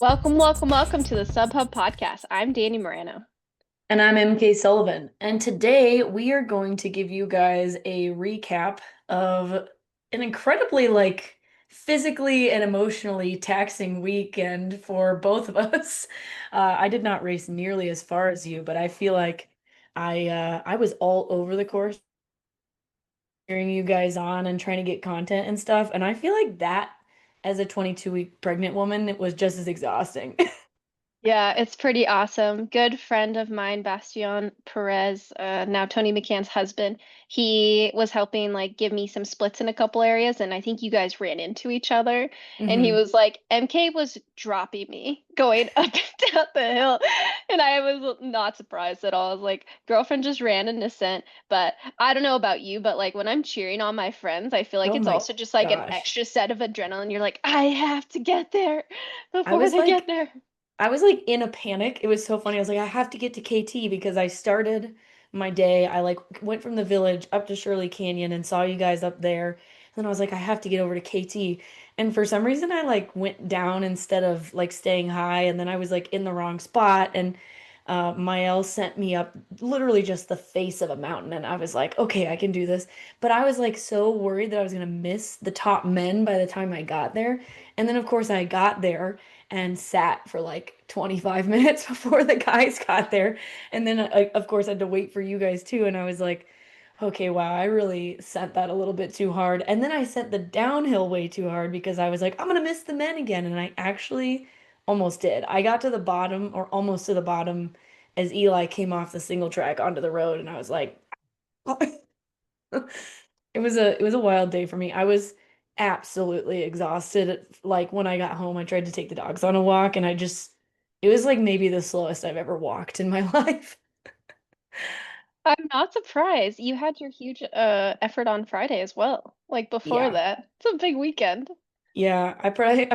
Welcome, welcome, welcome to the Subhub Podcast. I'm Dani Morano. And I'm MK Sullivan. And today we are going to give you guys a recap of an incredibly physically and emotionally taxing weekend for both of us. I did not race nearly as far as you, but I feel like I was all over the course cheering you guys on and trying to get content and stuff. And I feel like that as a 22-week pregnant woman, it was just as exhausting. Yeah, it's pretty awesome. Good friend of mine, Bastian Perez, now Tony McCann's husband, he was helping give me some splits in a couple areas, and I think you guys ran into each other. And he hmm was like, MK was dropping me going up and down the hill. And I was not surprised at all. I was like, girlfriend just ran an Ascent. But I don't know about you, but like when I'm cheering on my friends, I feel like Oh it's my also just like an gosh. extra set of adrenaline. You're like, I have to get there I before was they get like there. I was like in a panic. It was so funny. I was like, I have to get to KT because I started my day. I like went from the village up to Shirley Canyon and saw you guys up there. And then I was like, I have to get over to KT. And for some reason I like went down instead of like staying high. And then I was like in the wrong spot. And Mael sent me up literally just the face of a mountain. And I was like, okay, I can do this. But I was like so worried that I was gonna miss the top men by the time I got there. And then of course I got there and sat for like 25 minutes before the guys got there. And then I, of course, had to wait for you guys too. And I was like, okay, wow, I really sent that a little bit too hard. And then I sent the downhill way too hard because I was like, I'm gonna miss the men again. And I actually almost did. I got to the bottom or almost to the bottom as Eli came off the single track onto the road. And I was like, it was a wild day for me. I was absolutely exhausted. Like when I got home, I tried to take the dogs on a walk and it was like maybe the slowest I've ever walked in my life. I'm not surprised. You had your huge effort on Friday as well. Like before Yeah. that. It's a big weekend. Yeah, I probably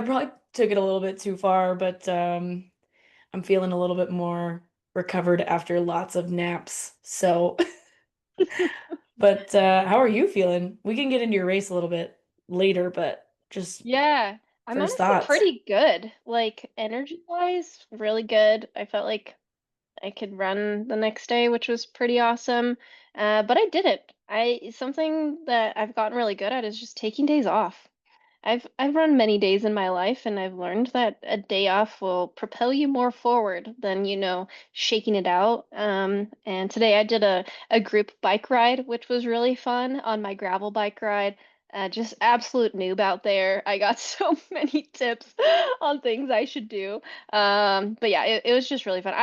took it a little bit too far, but I'm feeling a little bit more recovered after lots of naps. So, but how are you feeling? We can get into your race a little bit later, but just Yeah, I'm first honestly thoughts. pretty good. Like energy wise, really good. I felt like I could run the next day, which was pretty awesome. But I didn't. Something that I've gotten really good at is just taking days off. I've run many days in my life, and I've learned that a day off will propel you more forward than, shaking it out. And today I did a group bike ride, which was really fun on my gravel bike ride. Just absolute noob out there. I got so many tips on things I should do. But yeah, it was just really fun.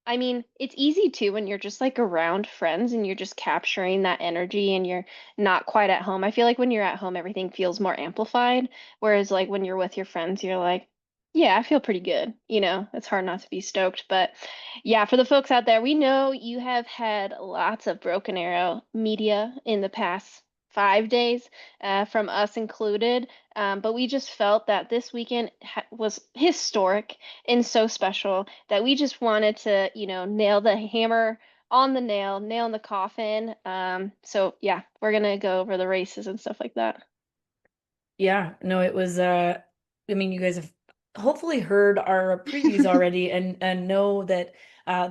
I mean, it's easy too when you're just like around friends and you're just capturing that energy and you're not quite at home. I feel like when you're at home, everything feels more amplified. Whereas, like, when you're with your friends, you're like, yeah, I feel pretty good. It's hard not to be stoked. But yeah, for the folks out there, we know you have had lots of Broken Arrow media in the past 5 days, from us included. But we just felt that this weekend was historic and so special that we just wanted to, nail the hammer on the nail, nail in the coffin. So yeah, we're gonna go over the races and stuff like that. Yeah, no, it was I mean you guys have hopefully heard our previews already and know that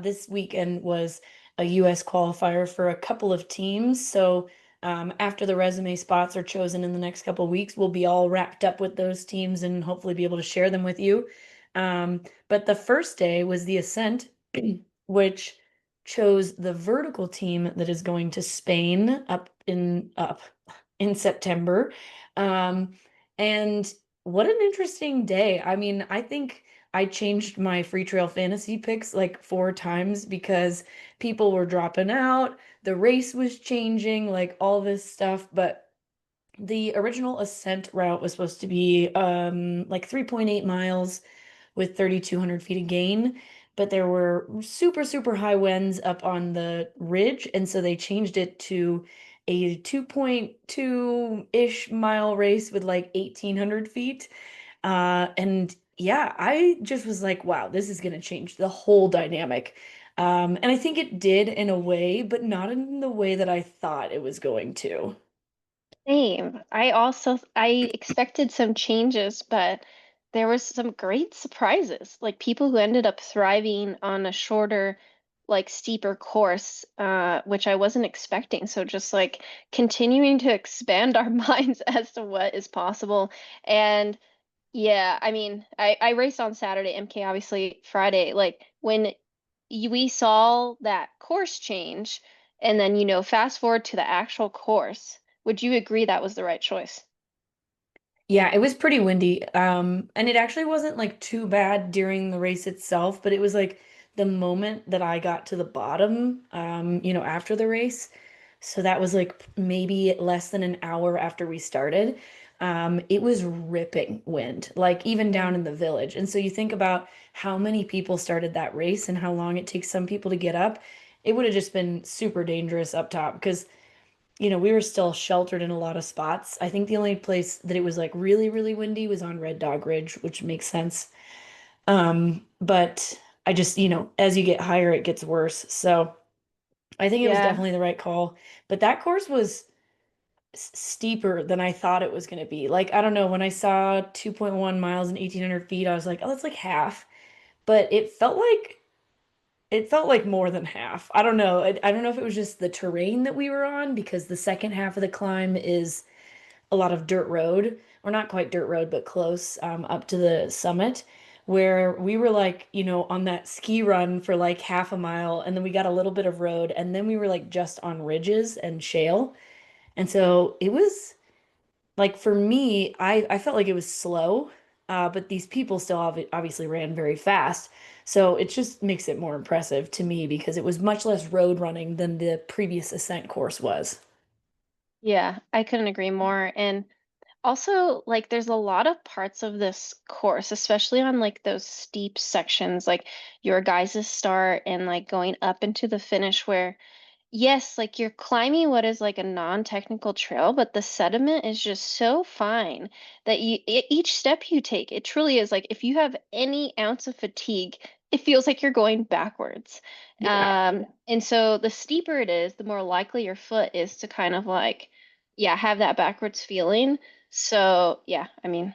this weekend was a US qualifier for a couple of teams. So after the resume spots are chosen in the next couple of weeks, we'll be all wrapped up with those teams and hopefully be able to share them with you. But the first day was the Ascent, which chose the vertical team that is going to Spain up in September. Um, and what an interesting day. I mean, I think I changed my free trail fantasy picks like 4 times because people were dropping out, the race was changing, like all this stuff. But the original Ascent route was supposed to be like 3.8 miles with 3,200 feet of gain, but there were super, super high winds up on the ridge, and so they changed it to a 2.2-ish mile race with like 1,800 feet. And yeah, I just was like, wow, this is gonna change the whole dynamic. And I think it did in a way, but not in the way that I thought it was going to. Same. I expected some changes, but there was some great surprises. Like people who ended up thriving on a shorter, like steeper course, which I wasn't expecting. So just like continuing to expand our minds as to what is possible. And yeah, I mean, I raced on Saturday, MK obviously Friday. Like when we saw that course change, and then, fast forward to the actual course, would you agree that was the right choice? Yeah, it was pretty windy. And it actually wasn't like too bad during the race itself, but it was like the moment that I got to the bottom, after the race. So that was like maybe less than an hour after we started. It was ripping wind, like even down Mm. in the village. And so you think about how many people started that race and how long it takes some people to get up. It would have just been super dangerous up top because we were still sheltered in a lot of spots. I think the only place that it was like really, really windy was on Red Dog Ridge, which makes sense. But I just, as you get higher, it gets worse. So I think it was Yeah. definitely the right call. But that course was steeper than I thought it was going to be. Like, I don't know, when I saw 2.1 miles and 1,800 feet, I was like, oh, that's like half. But it felt like more than half. I don't know. I don't know if it was just the terrain that we were on because the second half of the climb is a lot of dirt road, or not quite dirt road, but close, up to the summit, where we were like, on that ski run for like half a mile, and then we got a little bit of road, and then we were like just on ridges and shale. And so it was like for me, I felt like it was slow, but these people still obviously ran very fast. So it just makes it more impressive to me because it was much less road running than the previous ascent course was. Yeah, I couldn't agree more. And also, like, there's a lot of parts of this course, especially on like those steep sections, like your guys' start and like going up into the finish where yes, like you're climbing what is like a non-technical trail, but the sediment is just so fine that each step you take, it truly is like if you have any ounce of fatigue, it feels like you're going backwards. Yeah. And so the steeper it is, the more likely your foot is to kind of like, yeah, have that backwards feeling. So yeah, I mean,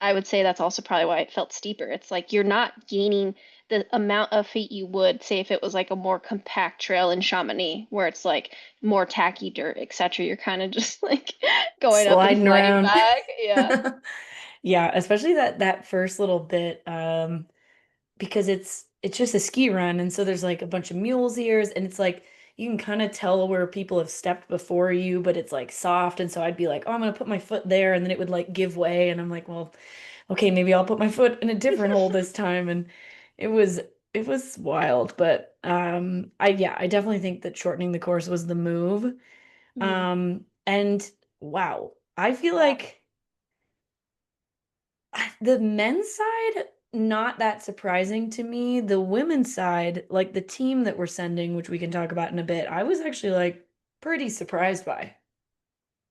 I would say that's also probably why it felt steeper. It's like you're not gaining the amount of feet you would say if it was like a more compact trail in Chamonix, where it's like more tacky dirt, etc. You're kind of just like going up and Sliding sliding around. back. Yeah. Yeah, especially that first little bit, because it's just a ski run, and so there's like a bunch of mules ears, and it's like you can kind of tell where people have stepped before you, but it's like soft, and so I'd be like, oh, I'm gonna put my foot there, and then it would like give way, and I'm like, well, okay, maybe I'll put my foot in a different hole this time, and it was it was wild, but I definitely think that shortening the course was the move. Mhm. And wow, I feel Yeah. like the men's side, not that surprising to me. The women's side, like the team that we're sending, which we can talk about in a bit, I was actually like pretty surprised by.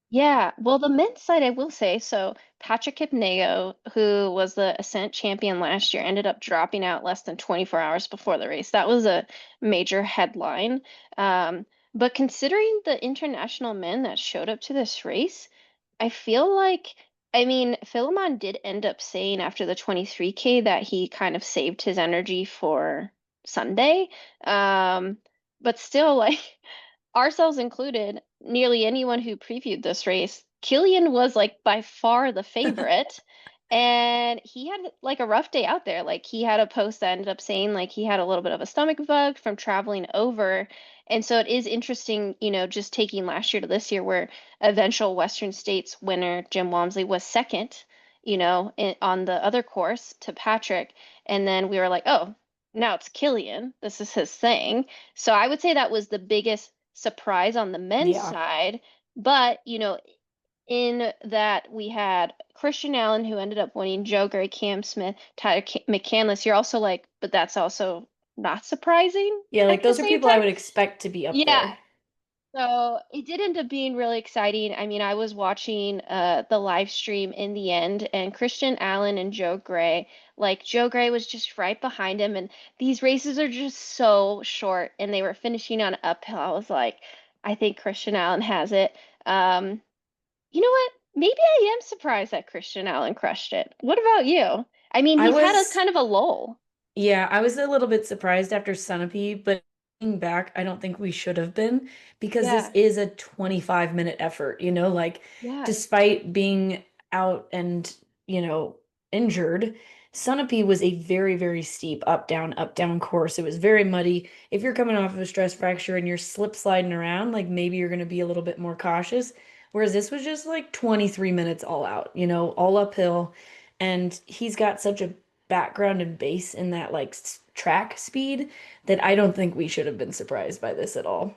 Yeah, well, the men's side, I will say, so Patrick Kipnego, who was the Ascent champion last year, ended up dropping out less than 24 hours before the race. That was a major headline. Um, but considering the international men that showed up to this race, I feel like, I mean, Philemon did end up saying after the 23K that he kind of saved his energy for Sunday. Um, but still, like, ourselves included, nearly anyone who previewed this race, Killian was like by far the favorite. And he had like a rough day out there. Like he had a post that ended up saying like he had a little bit of a stomach bug from traveling over. And so it is interesting, just taking last year to this year where eventual Western States winner Jim Walmsley was second, on the other course to Patrick. And then we were like, oh, now it's Killian. This is his thing. So I would say that was the biggest surprise on the men's Yeah. side. But, in that we had Christian Allen, who ended up winning, Joe Gray, Cam Smith, Tyler McCandless. You're also like, but that's also not surprising Yeah, at like the those are same people I time. would expect to be up Yeah. there. So it did end up being really exciting. I mean, I was watching the live stream in the end, and Christian Allen and Joe Gray, like Joe Gray was just right behind him, and these races are just so short, and they were finishing on uphill. I was like, I think Christian Allen has it. Um, You know what? Maybe I am surprised that Christian Allen crushed it. What about you? I mean, I he's had a was kind of a lull. Yeah, I was a little bit surprised after Sunapee, but looking back, I don't think we should have been because this Yeah, is a 25-minute effort, like yeah, despite being out and, injured, Sunapee was a very, very steep up, down course. It was very muddy. If you're coming off of a stress fracture and you're slip sliding around, like maybe you're going to be a little bit more cautious. Whereas this was just like 23 minutes all out, all uphill. And he's got such a background and base in that like track speed that I don't think we should have been surprised by this at all.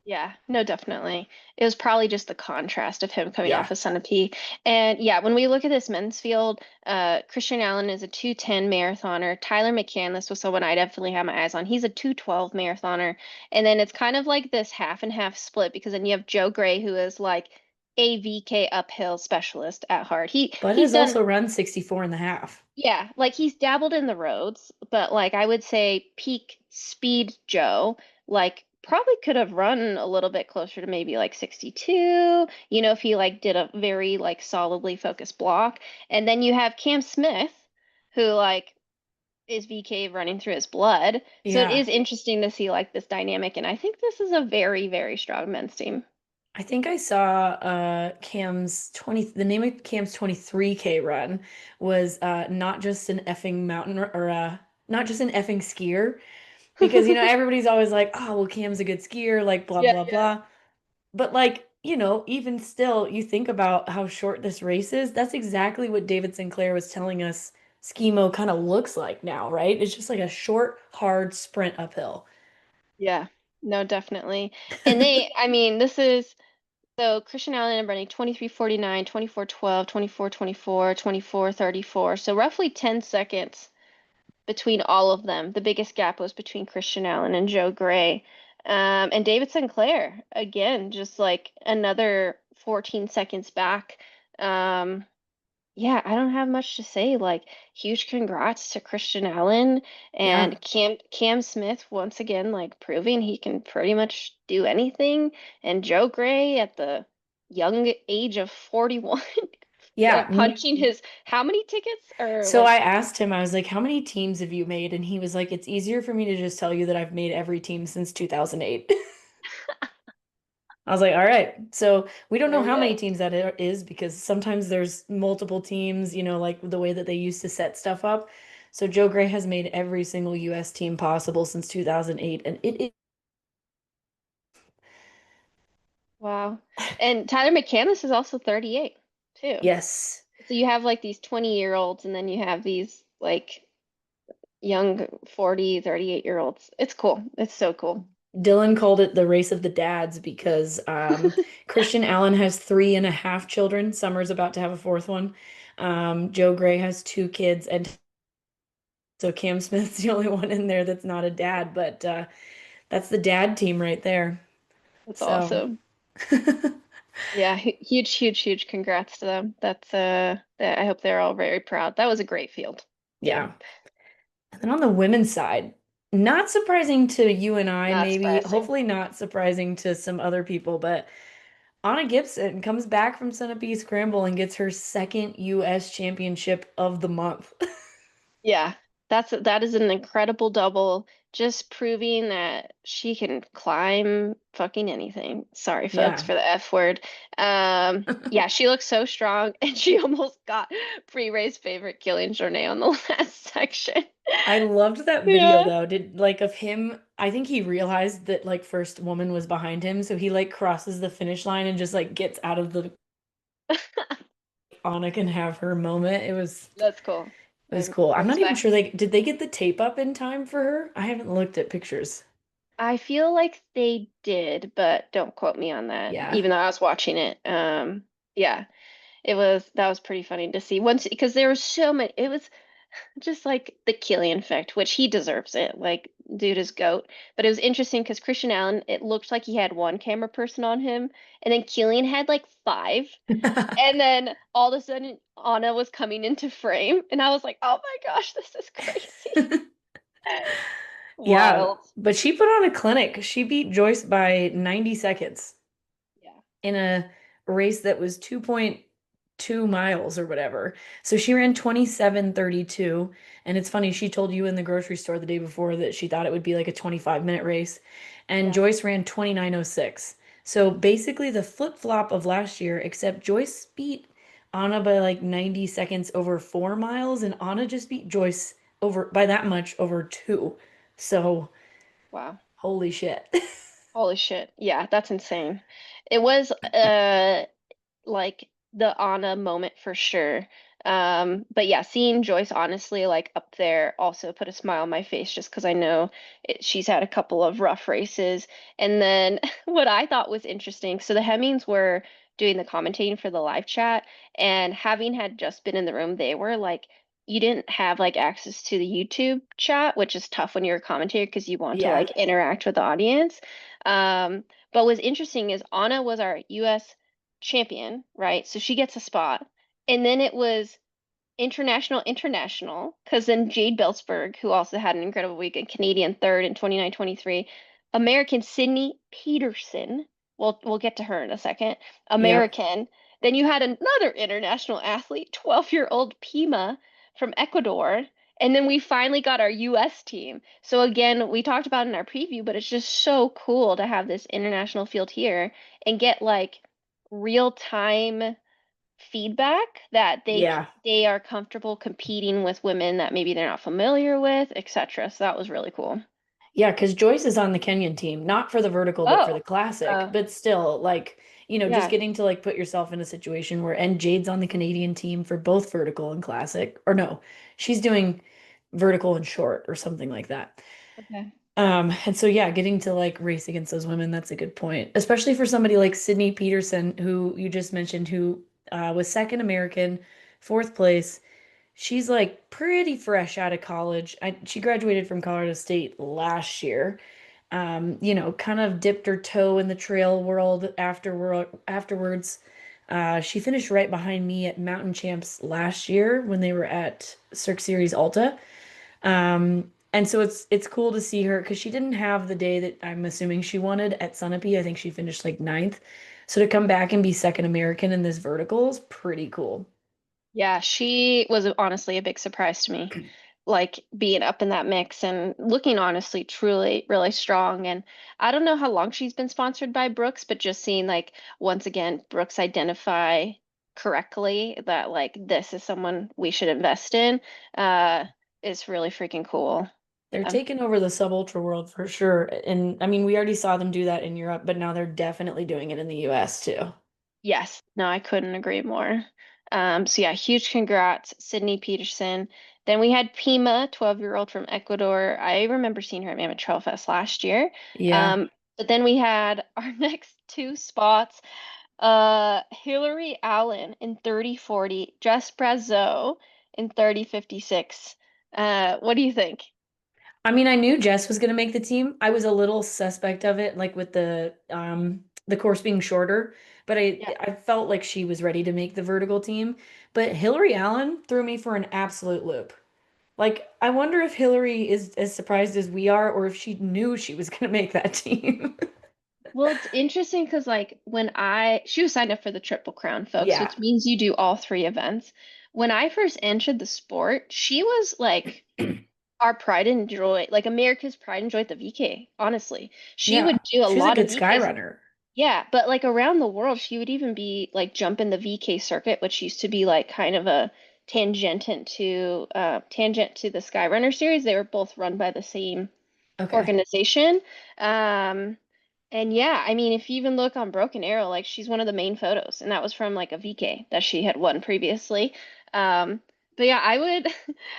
yeah. No, definitely. It was probably just the contrast of him coming Yeah. off of Centipede. And yeah, when we look at this men's field, Christian Allen is a 2:10 marathoner. Tyler McCandless was someone I definitely have my eyes on. He's a 2:12 marathoner. And then it's kind of like this half and half split because then you have Joe Gray, who is like a VK uphill specialist at heart. But He's has done. also run 64 and a half. Yeah, like he's dabbled in the roads, but like I would say peak speed Joe, like probably could have run a little bit closer to maybe like 62, if he like did a very like solidly focused block. And then you have Cam Smith, who like is VK running through his blood. So it Yeah. is interesting to see like this dynamic, and I think this is a very, very strong men's team. I think I saw Cam's 20 the name of Cam's 23K run was not just an effing mountain or not just an effing skier because everybody's always like, "Oh, well Cam's a good skier," like blah Yeah, blah yeah. blah. But like, even still, you think about how short this race is. That's exactly what David Sinclair was telling us Skimo kind of looks like now, right? It's just like a short, hard sprint uphill. Yeah, no, definitely. And I mean, this is so Christian Allen and running 23:49, 24:12, 24:24, 24:34. So roughly 10 seconds between all of them. The biggest gap was between Christian Allen and Joe Gray. And David Sinclair, again, just like another 14 seconds back. Um, yeah, I don't have much to say. Like, huge congrats to Christian Allen Yeah. and Cam Smith once again, like proving he can pretty much do anything. And Joe Gray at the young age of 41, Yeah. punching his how many tickets or So like I asked him, I was like, how many teams have you made? And he was like, it's easier for me to just tell you that I've made every team since 2008. I was like, all right. So we don't know there you how many go. teams that is because sometimes there's multiple teams, like the way that they used to set stuff up. So Joe Gray has made every single US team possible since 2008. And it is, Wow. And Tyler McCandless is also 38 too. yes. So you have like these 20-year-olds and then you have these like young 40, 38-year-olds. It's cool. It's so cool. Dylan called it the race of the dads because Christian Allen has 3.5 children. Summer's about to have a fourth one. Joe Gray has 2 kids, and so Cam Smith's the only one in there that's not a dad, but that's the dad team right there. That's So, awesome. Yeah, huge, huge, huge congrats to them. I hope they're all very proud. That was a great field. Yeah, yeah. And then on the women's side, not surprising to you and I, not maybe, surprising. hopefully not surprising to some other people, but Anna Gibson comes back from Centipede Scramble and gets her second US championship of the month. Yeah, that is an incredible double, just proving that she can climb fucking anything. Sorry, folks, Yeah. for the F word. Yeah, she looks so strong, and she almost got pre-race favorite Killian Jornet on the last section. I loved that video Yeah. though. Did like of him, I think he realized that like first woman was behind him, so he like crosses the finish line and just like gets out of the Anna can have her moment. That's cool. It was cool. I'm not even Respect. sure did they get the tape up in time for her? I haven't looked at pictures. I feel like they did, but don't quote me on that, Yeah. even though I was watching it. Yeah, that was pretty funny to see once because there was so many. It was just like the Killian effect, which he deserves it. Like, dude is GOAT. But it was interesting because Christian Allen, it looked like he had one camera person on him, and then Killian had like five. And then all of a sudden, Anna was coming into frame, and I was like, oh my gosh, this is crazy. Yeah, Wild. but she put on a clinic. She beat Joyce by 90 seconds Yeah. in a race that was 2.2 miles or whatever. So she ran 27:32. And it's funny, she told you in the grocery store the day before that she thought it would be like a 25-minute race. And Yeah. Joyce ran 29:06. So basically the flip-flop of last year, except Joyce beat Anna by like 90 seconds over 4 miles, and Anna just beat Joyce over by that much over two. So Wow. holy shit. Holy shit. Yeah, that's insane. It was like the Anna moment for sure. But yeah, seeing Joyce honestly like up there also put a smile on my face just because I know she's had a couple of rough races. And then what I thought was interesting, so the Hemmings were doing the commentating for the live chat, and having had just been in the room, they were like, you didn't have like access to the YouTube chat, which is tough when you're a commentator because you want to Yeah. like interact with the audience. Um, but what's interesting is Anna was our US champion, right? So she gets a spot. And then it was international, because then Jade Belzberg, who also had an incredible week, a Canadian third in 29:23, American Sydney Peterson, we'll get to her in a second, Yep. American. Then you had another international athlete, 12-year-old Pima from Ecuador. And then we finally got our US team. So again, we talked about it in our preview, but it's just so cool to have this international field here and get like real time feedback that Yeah. they are comfortable competing with women that maybe they're not familiar with, etc. So that was really cool. Yeah, because Joyce is on the Kenyan team, not for the vertical, but for the Oh, classic. uh, But still, like, just yeah. getting to like put yourself in a situation where, and Jade's on the Canadian team for both vertical and classic. Or no, she's doing vertical and short or something like that. Okay. And so yeah, getting to like race against those women, that's a good point. Especially for somebody like Sydney Peterson, who you just mentioned, who was second American, fourth place. She's like pretty fresh out of college. She graduated from Colorado State last year. Kind of dipped her toe in the trail world afterwards. She finished right behind me at Mountain Champs last year when they were at Cirque Series Alta. And so it's cool to see her because she didn't have the day that I'm assuming she wanted at Sunapee. I think she finished like ninth. So to come back and be second American in this vertical is pretty cool. Yeah, she was honestly a big surprise to me. Like being up in that mix and looking honestly truly really strong. And I don't know how long she's been sponsored by Brooks, but just seeing like once again Brooks identify correctly that like this is someone we should invest in uh is really freaking cool. They're Um, taking over the sub-ultra world for sure. And I mean, we already saw them do that in Europe, but now they're definitely doing it in the US too. yes, no, I couldn't agree more. So yeah, huge congrats, Sydney Peterson. Then we had Pima, 12-year-old from Ecuador. I remember seeing her at Mammoth Trail Fest last year. Yeah. But then we had our next two spots, Hillary Allen in 30:40, Jess Brazeau in 30:56. What do you think? I mean, I knew Jess was going to make the team. I was a little suspect of it, like with the course being shorter, but Yeah. I felt like she was ready to make the vertical team. But Hillary Allen threw me for an absolute loop. Like, I wonder if Hillary is as surprised as we are, or if she knew she was going to make that team. Well, it's interesting because like she was signed up for the Triple Crown, folks, Yeah. which means you do all three events. When I first entered the sport, she was like our pride and joy, like America's pride and joy at the VK, honestly. She Yeah. would do a She's a lot of good sky VKs. runner. Yeah, but like around the world, she would even be like jumping the VK circuit, which used to be like kind of a tangent to the Skyrunner series. They were both run by the same Okay. organization. Um, and yeah, I mean, if you even look on Broken Arrow, like she's one of the main photos, and that was from like a VK that she had won previously. Um, but yeah, I would,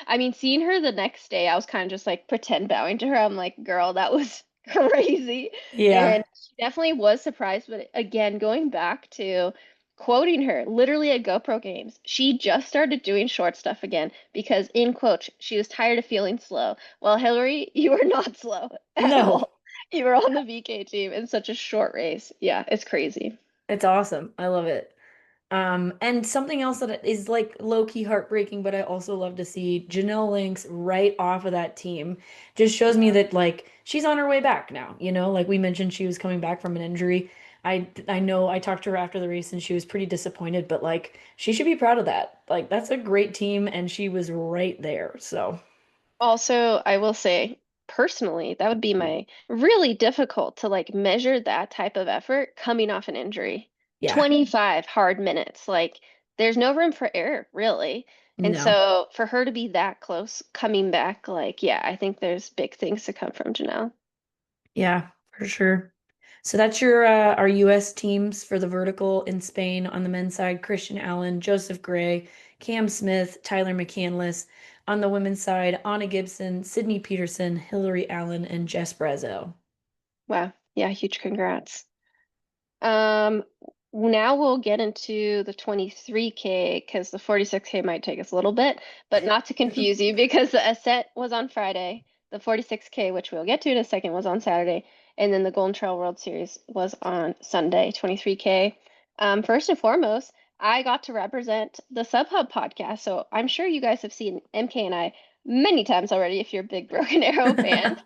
I mean, seeing her the next day, I was kind of just like pretend bowing to her. I'm like, girl, that was crazy. Yeah. And she definitely was surprised. But again, going back to quoting her, literally at GoPro Games, she just started doing short stuff again because, in quotes, she was tired of feeling slow. Well, Hillary, you are not slow at No. all. You were on the VK team in such a short race. Yeah, it's crazy. It's awesome. I love it. And something else that is like low-key heartbreaking, but I also love to see Janelle Links right off of that team. Just shows me Yeah. that like she's on her way back now, like we mentioned she was coming back from an injury. I know I talked to her after the race and she was pretty disappointed, but like she should be proud of that. Like that's a great team and she was right there. So, Also, I will say, personally, that would be my really difficult to like measure that type of effort coming off an injury. yeah. 25 hard minutes. Like, there's no room for error, really. And No. so for her to be that close coming back, like, yeah, I think there's big things to come from Janelle. Yeah, for sure. So that's your our US teams for the vertical in Spain on the men's side, Christian Allen, Joseph Gray, Cam Smith, Tyler McCandless. On the women's side, Anna Gibson, Sydney Peterson, Hillary Allen, and Jess Brazo. Wow. Yeah, huge congrats. Um, Now we'll get into the 23K because the 46K might take us a little bit, but not to confuse you because the Ascent was on Friday, the 46K, which we'll get to in a second, was on Saturday, and then the Golden Trail World Series was on Sunday, 23K. First and foremost, I got to represent the SubHub podcast, so I'm sure you guys have seen MK and I many times already if you're big Broken Arrow fans.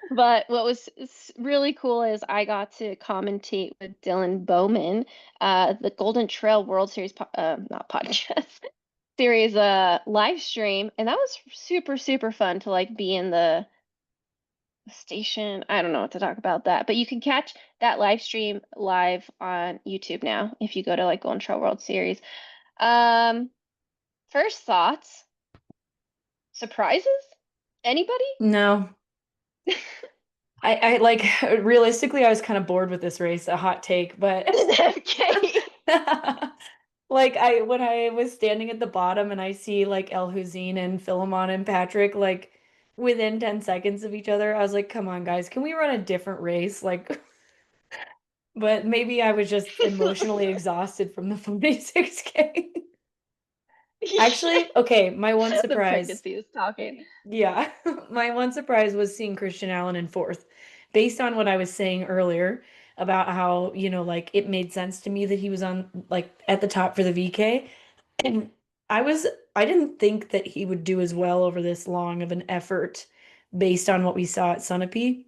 But what was really cool is I got to commentate with Dylan Bowman, the Golden Trail World Series, not podcast, series live stream, and that was super, super fun to like be in the station. I don't know what to talk about that, but you can catch that live stream live on YouTube now if you go to like Golden Trail World Series. Um, First thoughts, surprises? Anybody? No. I like realistically I was kind of bored with this race, a hot take, but Okay. like I when I was standing at the bottom and I see like El Hussein and Philemon and Patrick like within 10 seconds of each other, I was like, come on guys, can we run a different race? Like but maybe I was just emotionally exhausted from the 46K. Actually, okay, my one The surprise. pregnancy is talking. Yeah, my one surprise was seeing Christian Allen in fourth, based on what I was saying earlier about how, like it made sense to me that he was on like at the top for the VK. And I was, I didn't think that he would do as well over this long of an effort based on what we saw at Sunapee.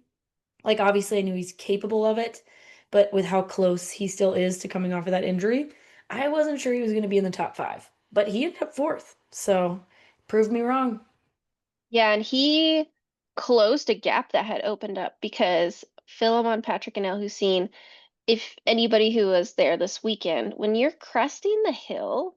Like obviously I knew he's capable of it, but with how close he still is to coming off of that injury, I wasn't sure he was going to be in the top five, but he ended up fourth. So proved me wrong. Yeah, and he closed a gap that had opened up because Philemon, Patrick, and El Hussein, if anybody who was there this weekend, when you're cresting the hill,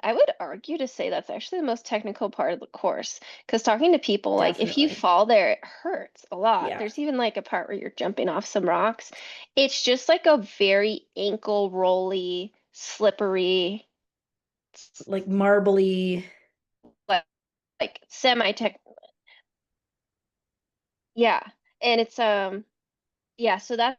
I would argue to say that's actually the most technical part of the course. Because talking to people, like if you Definitely. fall there, it hurts a lot. Yeah. There's even like a part where you're jumping off some rocks. It's just like a very ankle rolly, slippery, Like marbly. like, like semi-tech. Yeah. And it's yeah, so that's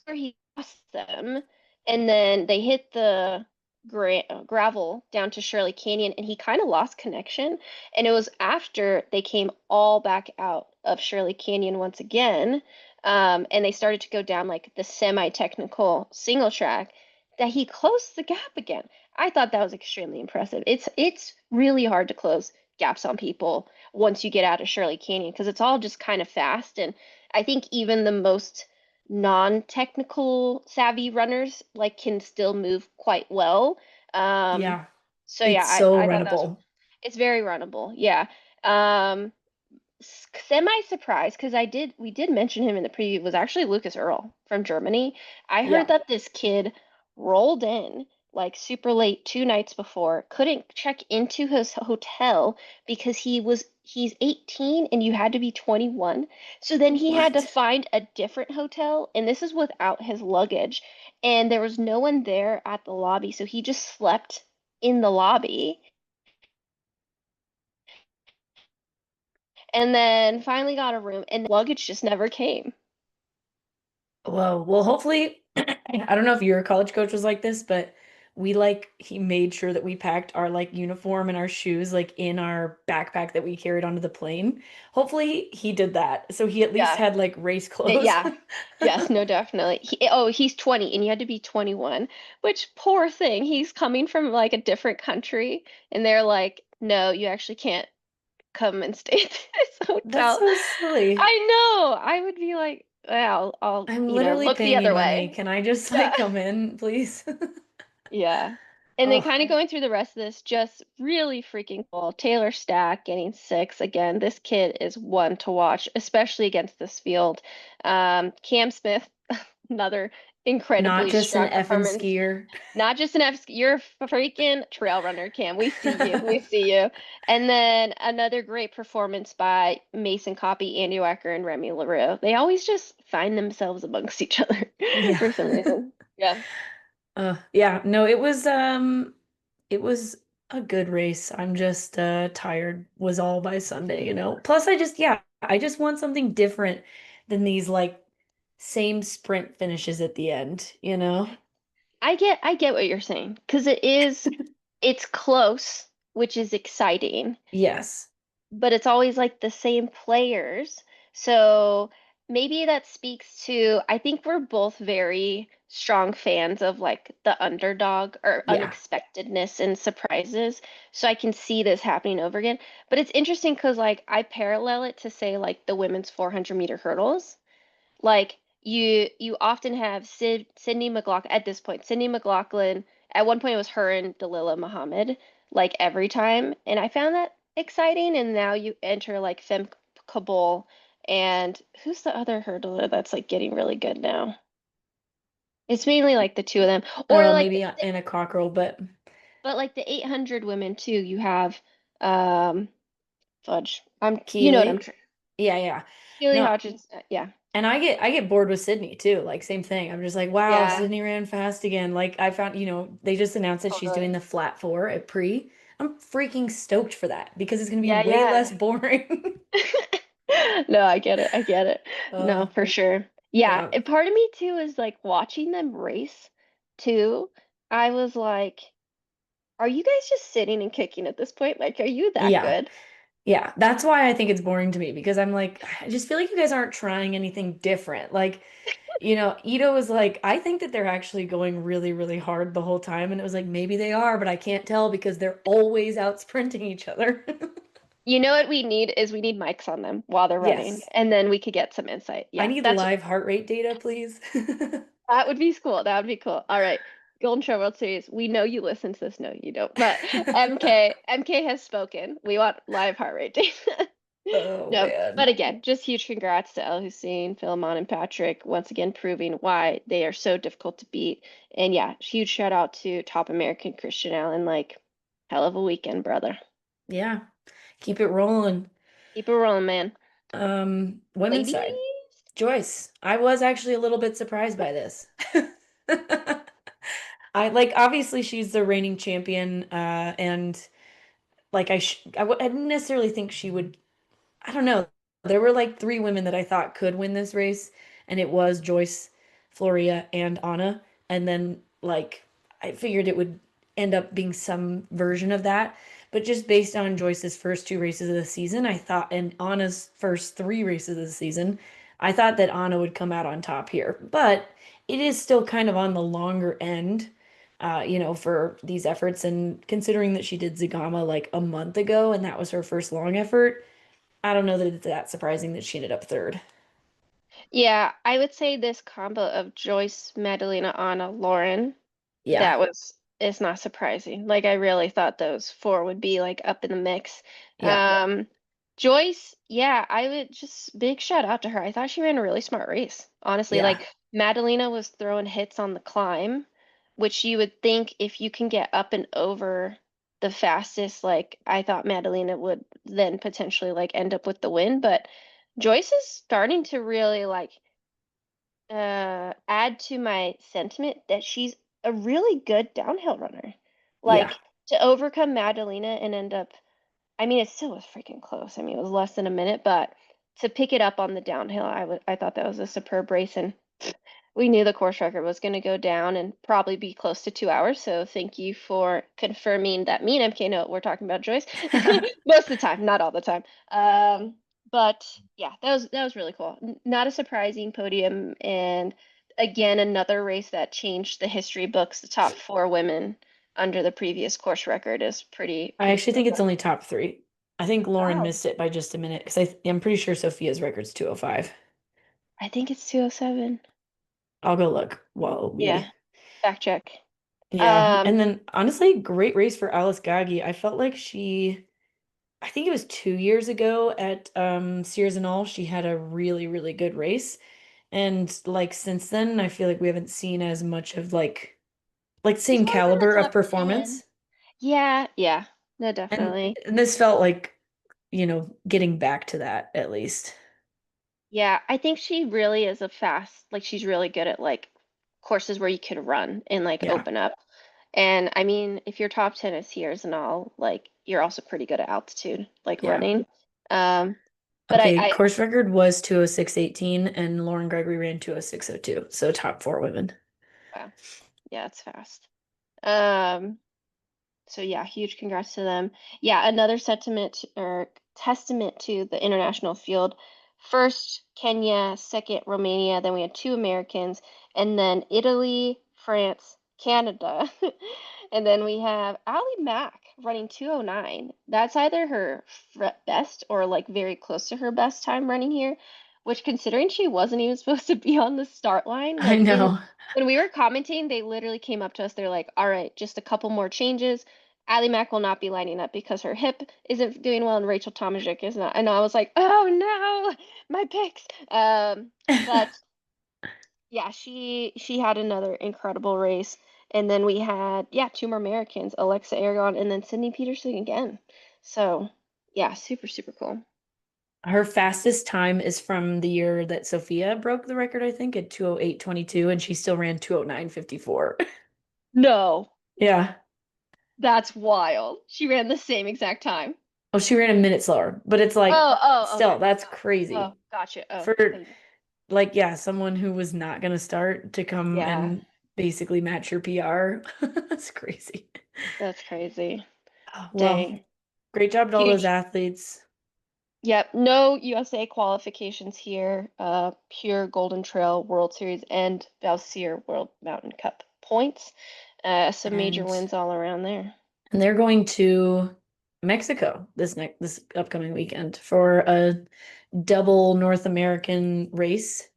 where he lost them. And then they hit the gravel down to Shirley Canyon, and he kind of lost connection. And it was after they came all back out of Shirley Canyon once again, and they started to go down like the semi-technical single track that he closed the gap again. I thought that was extremely impressive. It's really hard to close gaps on people once you get out of Shirley Canyon because it's all just kind of fast. And I think even the most non-technical savvy runners like can still move quite well. Um, Yeah. so yeah, It's so I thought that was runnable. it's very runnable. Yeah. Um, Semi-surprised because we did mention him in the preview was actually Lucas Earl from Germany. I heard Yeah. that this kid rolled in like super late 2 nights before, couldn't check into his hotel because he's 18 and you had to be 21. So then he had to What? find a different hotel, and this is without his luggage. And there was no one there at the lobby, so he just slept in the lobby and then finally got a room, and the luggage just never came. Whoa. Well, hopefully, I don't know if your college coach was like this, but he made sure that we packed our like uniform and our shoes like in our backpack that we carried onto the plane. Hopefully he did that. So he at least Yeah. had like race clothes. Yeah. Yes, no, definitely. He's 20 and you had to be 21, which poor thing. He's coming from like a different country and they're like, "No, you actually can't come and stay at this That's hotel." so silly. I know. I would be like, I'll, I'm literally look the paying you other money. way. Can I just like Yeah. come in, please? Yeah. And then Oh, kind of going through the rest of this, just really freaking cool. Taylor Stack getting 6 again. This kid is one to watch, especially against this field. Cam Smith, another not incredibly just an strong effing performance. skier. Not just an F, you're a freaking trail runner, Cam. We see you. We see you. And then another great performance by Mason Copy, Andy Wacker, and Remy LaRue. They always just find themselves amongst each other Yeah. for some reason. Yeah. Yeah, no, it was a good race. I'm just tired was all by Sunday, you know. Plus I just want something different than these like same sprint finishes at the end, you know? I get what you're saying because it's close, which is exciting, Yes. but it's always like the same players. So maybe that speaks to, I think we're both very strong fans of like the underdog or Yeah. unexpectedness and surprises. So I can see this happening over again. But it's interesting because like I parallel it to say like the women's 400-meter hurdles. Like you often have Sydney McLaughlin at this point. Sydney McLaughlin at one point it was her and Dalila Muhammad like every time, and I found that exciting. And now you enter like Fem Kabul and who's the other hurdler that's like getting really good now? It's mainly like the two of them, or Oh, like maybe Anna Cockrell, but but like the 800 women too. You have um fudge. You know what I'm Keely. trying. Yeah, yeah. Keely No, Hodges. Yeah, and I get bored with Sydney too. Like same thing. I'm just like, wow, yeah, Sydney ran fast again. Like I found, they just announced that she's doing totally. the flat four at pre. I'm freaking stoked for that because it's gonna be Yeah, way yeah. less boring. No, I get it. I get it. Uh, No, for sure. Yeah, yeah. and part of me too is like watching them race too. I was like, are you guys just sitting and kicking at this point? Like, are you that Yeah. good? Yeah. That's why I think it's boring to me because I'm like, I just feel like you guys aren't trying anything different. Like, Ito was like, I think that they're actually going really, really hard the whole time. And it was like, maybe they are, but I can't tell because they're always out sprinting each other. You know what we need is we need mics on them while they're running, Yes. and then we could get some insight. I Yeah, need live heart rate data, please. that would be cool. That would be cool. All right. Golden Show World Series. We know you listen to this. No, you don't. But MK has spoken. We want live heart rate data. Oh No, but man. again, just huge congrats to El Hussein, Philemon, and Patrick once again proving why they are so difficult to beat. And yeah, huge shout out to Top American Christian Allen. Like, hell of a weekend, brother. Yeah. Keep it rolling. Keep it rolling, man. Women's side. Ladies. Joyce. I was actually a little bit surprised by this. I like obviously she's the reigning champion, and like I didn't necessarily think she would. I don't know. There were like three women that I thought could win this race, and it was Joyce, Floria, and Anna. And then like I figured it would end up being some version of that. But just based on Joyce's first two races of the season, I thought, and Anna's first three races of the season, I thought that Anna would come out on top here. But it is still kind of on the longer end, for these efforts. And considering that she did Zagama like a month ago and that was her first long effort, I don't know that it's that surprising that she ended up third. Yeah, I would say this combo of Joyce, Madalena, Anna, Lauren, Yeah. that was is not surprising. Like I really thought those four would be like up in the mix. Yeah. Joyce, yeah, I would just big shout out to her. I thought she ran a really smart race. Honestly, Yeah. like Madalena was throwing hits on the climb, which you would think if you can get up and over the fastest, like I thought Madalena would then potentially like end up with the win, but Joyce is starting to really like add to my sentiment that she's a really good downhill runner. Yeah. Like to overcome Magdalena and end up, I mean, it still was freaking close. I mean, it was less than a minute, but to pick it up on the downhill, I thought that was a superb race, and we knew the course record was going to go down and probably be close to 2 hours. So thank you for confirming that. Me and MK know we're talking about Joyce most of the time, not all the time. But yeah, that was really cool. Not a surprising podium, and again another race that changed the history books. The top four women under the previous course record is I pretty actually think it's special. only top three. I think Lauren Wow. missed it by just a minute because I'm pretty sure Sophia's record's 205. I think it's 207. I'll go look while Yeah, we. fact check. Yeah. Um, And then honestly, great race for Alice Gaggi. I felt like I think it was 2 years ago at Sears and All, she had a really, really good race. And like since then, I feel like we haven't seen as much of like she's same always in the caliber of top 10. performance. Yeah, yeah. No, And, definitely. and this felt like, getting back to that at least. Yeah, I think she really is a fast, like she's really good at like courses where you can run and like Yeah. open up. And I mean, if your top 10 is here's and all, like you're also pretty good at altitude, like Yeah. running. Um, but Okay, course record was 206.18 and Lauren Gregory ran 206.02. So top four women. wow, yeah, it's fast. Um, So yeah, huge congrats to them. Yeah, another sentiment or testament to the international field. First Kenya, second Romania, then we had two Americans, and then Italy, France, Canada. And then we have Ali Mack running 209. That's either her best or like very close to her best time running here, which considering she wasn't even supposed to be on the start line, I like in know. when we were commenting, they literally came up to us. They're like, "All right, just a couple more changes. Ally Mack will not be lining up because her hip isn't doing well and Rachel Tomajic is not." And I was like, "Oh no, my picks." But yeah, she had another incredible race. And then we had, yeah, two more Americans, Alexa Aragon and then Sydney Peterson again. So yeah, super, super cool. Her fastest time is from the year that Sophia broke the record, I think, at 208.22, and she still ran 209.54. No, Yeah. that's wild. She ran the same exact time. Oh, she ran a minute slower, but it's like Oh, still, okay. that's Oh, crazy gotcha. Oh, for then like, yeah, someone who was not gonna start to come yeah, and basically match your PR. That's crazy. that's crazy. Well, Dang. great job to all those Huge. athletes. Yep, no USA qualifications here. Pure Golden Trail World Series and Valseer World Mountain Cup points. Some major And wins all around there. and they're going to Mexico this upcoming weekend for a double North American race.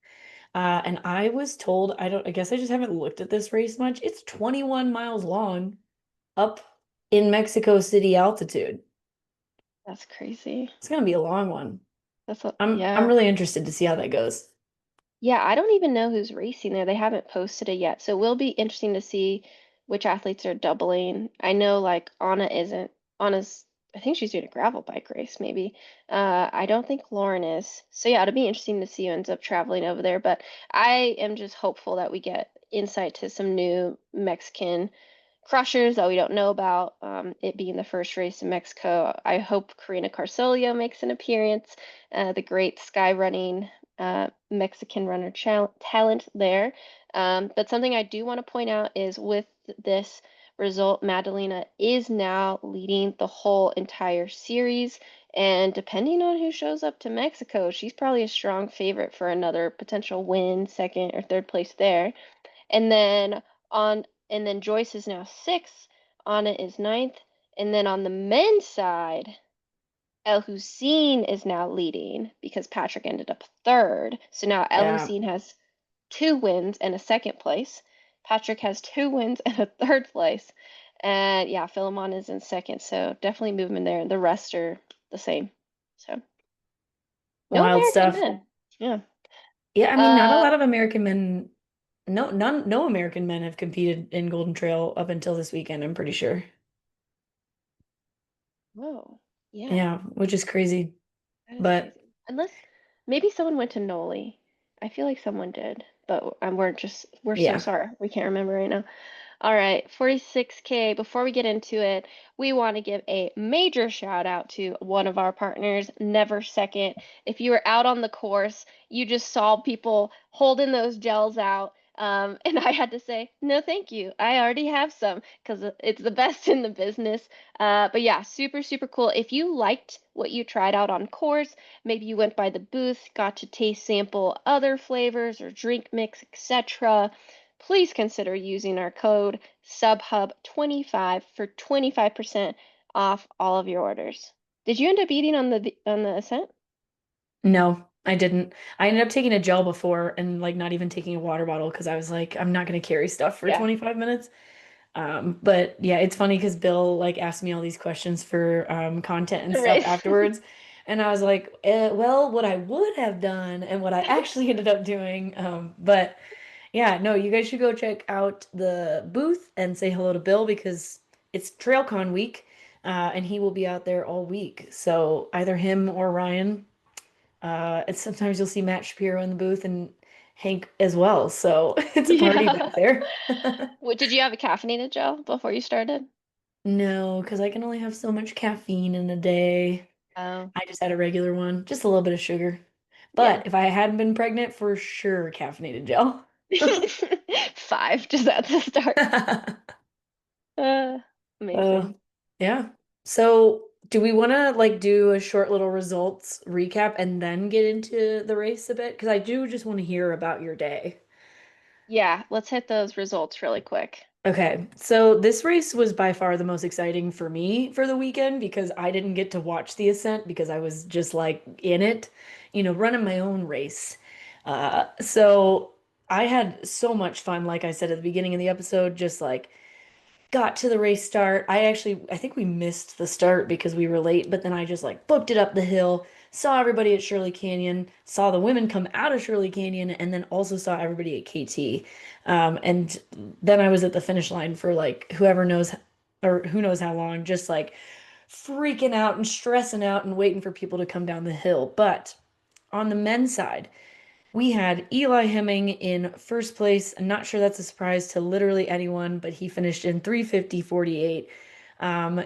And I was told, I guess I just haven't looked at this race much. It's 21 miles long up in Mexico City altitude. That's crazy. It's gonna be a long one. I'm Yeah. really interested to see how that goes. Yeah, I don't even know who's racing there. They haven't posted it yet. So it will be interesting to see which athletes are doubling. I know like Anna isn't. Anna's, I think she's doing a gravel bike race maybe. I don't think Lauren is. So yeah, it'll be interesting to see who ends up traveling over there. But I am just hopeful that we get insight to some new Mexican crushers that we don't know about. It being the first race in Mexico, I hope Karina Carcelio makes an appearance. The great sky running Mexican runner talent there. But something I do want to point out is with this result, Madalena is now leading the whole entire series. And depending on who shows up to Mexico, she's probably a strong favorite for another potential win, second or third place there. And then and then Joyce is now sixth, Anna is ninth, and then on the men's side, El Hussein is now leading because Patrick ended up third. So now El Yeah. Hussein has two wins and a second place. Patrick has two wins and a third place. And yeah, Philemon is in second. So definitely movement there. The rest are the same. So no Wild American stuff. men. Yeah. Yeah, I mean, not a Uh, lot of American men, no American men have competed in Golden Trail up until this weekend, I'm pretty sure. whoa. Yeah. Yeah, which is crazy. That is But crazy. Unless maybe someone went to Noli. I feel like someone did, but we're so yeah. sorry. We can't remember right now. All right, 46K. Before we get into it, we want to give a major shout out to one of our partners, Never Second. If you were out on the course, you just saw people holding those gels out. And I had to say, no, thank you. I already have some because it's the best in the business. But yeah, super, super cool. If you liked what you tried out on course, maybe you went by the booth, got to taste sample other flavors or drink mix, etc. Please consider using our code SUBHUB25 for 25% off all of your orders. Did you end up eating on the Ascent? No. I didn't. I ended up taking a gel before and like not even taking a water bottle because I was like, I'm not going to carry stuff for Yeah. 25 minutes. But yeah, it's funny because Bill like asked me all these questions for content and stuff Right. afterwards. And I was like, well, what I would have done and what I actually ended up doing. But yeah, no, you guys should go check out the booth and say hello to Bill because it's TrailCon week, and he will be out there all week. So either him or Ryan. And sometimes you'll see Matt Shapiro in the booth and Hank as well. So it's a party back Yeah. there. What, did you have a caffeinated gel before you started? No, because I can only have so much caffeine in a day. Oh, I just had a regular one, just a little bit of sugar. yeah. But if I hadn't been pregnant, for sure, caffeinated gel. 5 just at the start. Uh, Uh, Amazing. yeah. So, do we want to like do a short little results recap and then get into the race a bit? Because I do just want to hear about your day. Yeah, let's hit those results really quick. Okay, so this race was by far the most exciting for me for the weekend because I didn't get to watch the Ascent because I was just like in it, running my own race. So I had so much fun, like I said at the beginning of the episode, just like got to the race start. I think we missed the start because we were late, but then I just like booked it up the hill, saw everybody at Shirley Canyon, saw the women come out of Shirley Canyon, and then also saw everybody at KT. And then I was at the finish line for like whoever knows or who knows how long, just like freaking out and stressing out and waiting for people to come down the hill. But on the men's side, we had Eli Hemming in first place. I'm not sure that's a surprise to literally anyone, but he finished in 3:50:48.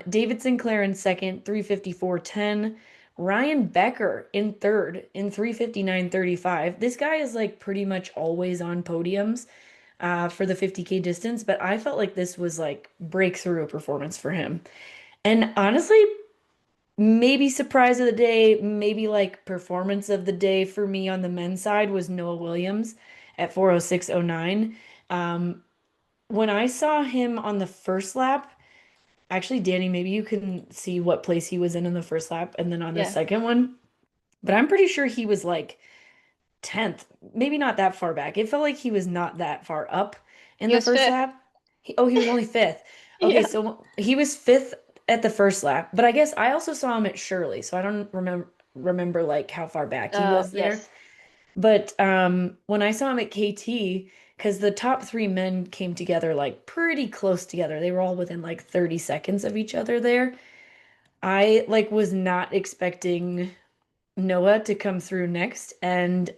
David Sinclair in second, 3:54:10. Ryan Becker in third in 3:59:35. This guy is like pretty much always on podiums for the 50K distance, but I felt like this was like breakthrough performance for him. And honestly, maybe surprise of the day, maybe like performance of the day for me on the men's side was Noah Williams at 4:06:09. Um, when I saw him on the first lap, actually, Danny, maybe you can see what place he was in the first lap and then on the Yeah. second one, but I'm pretty sure he was like 10th, maybe not that far back. It felt like he was not that far up in He the was first fifth. lap. He was only fifth. Okay, Yeah. so he was fifth at the first lap, but I guess I also saw him at Shirley, so I don't remember like how far back he Oh, was there. yes. But when I saw him at KT, because the top three men came together like pretty close together, they were all within like 30 seconds of each other there. I like was not expecting Noah to come through next, and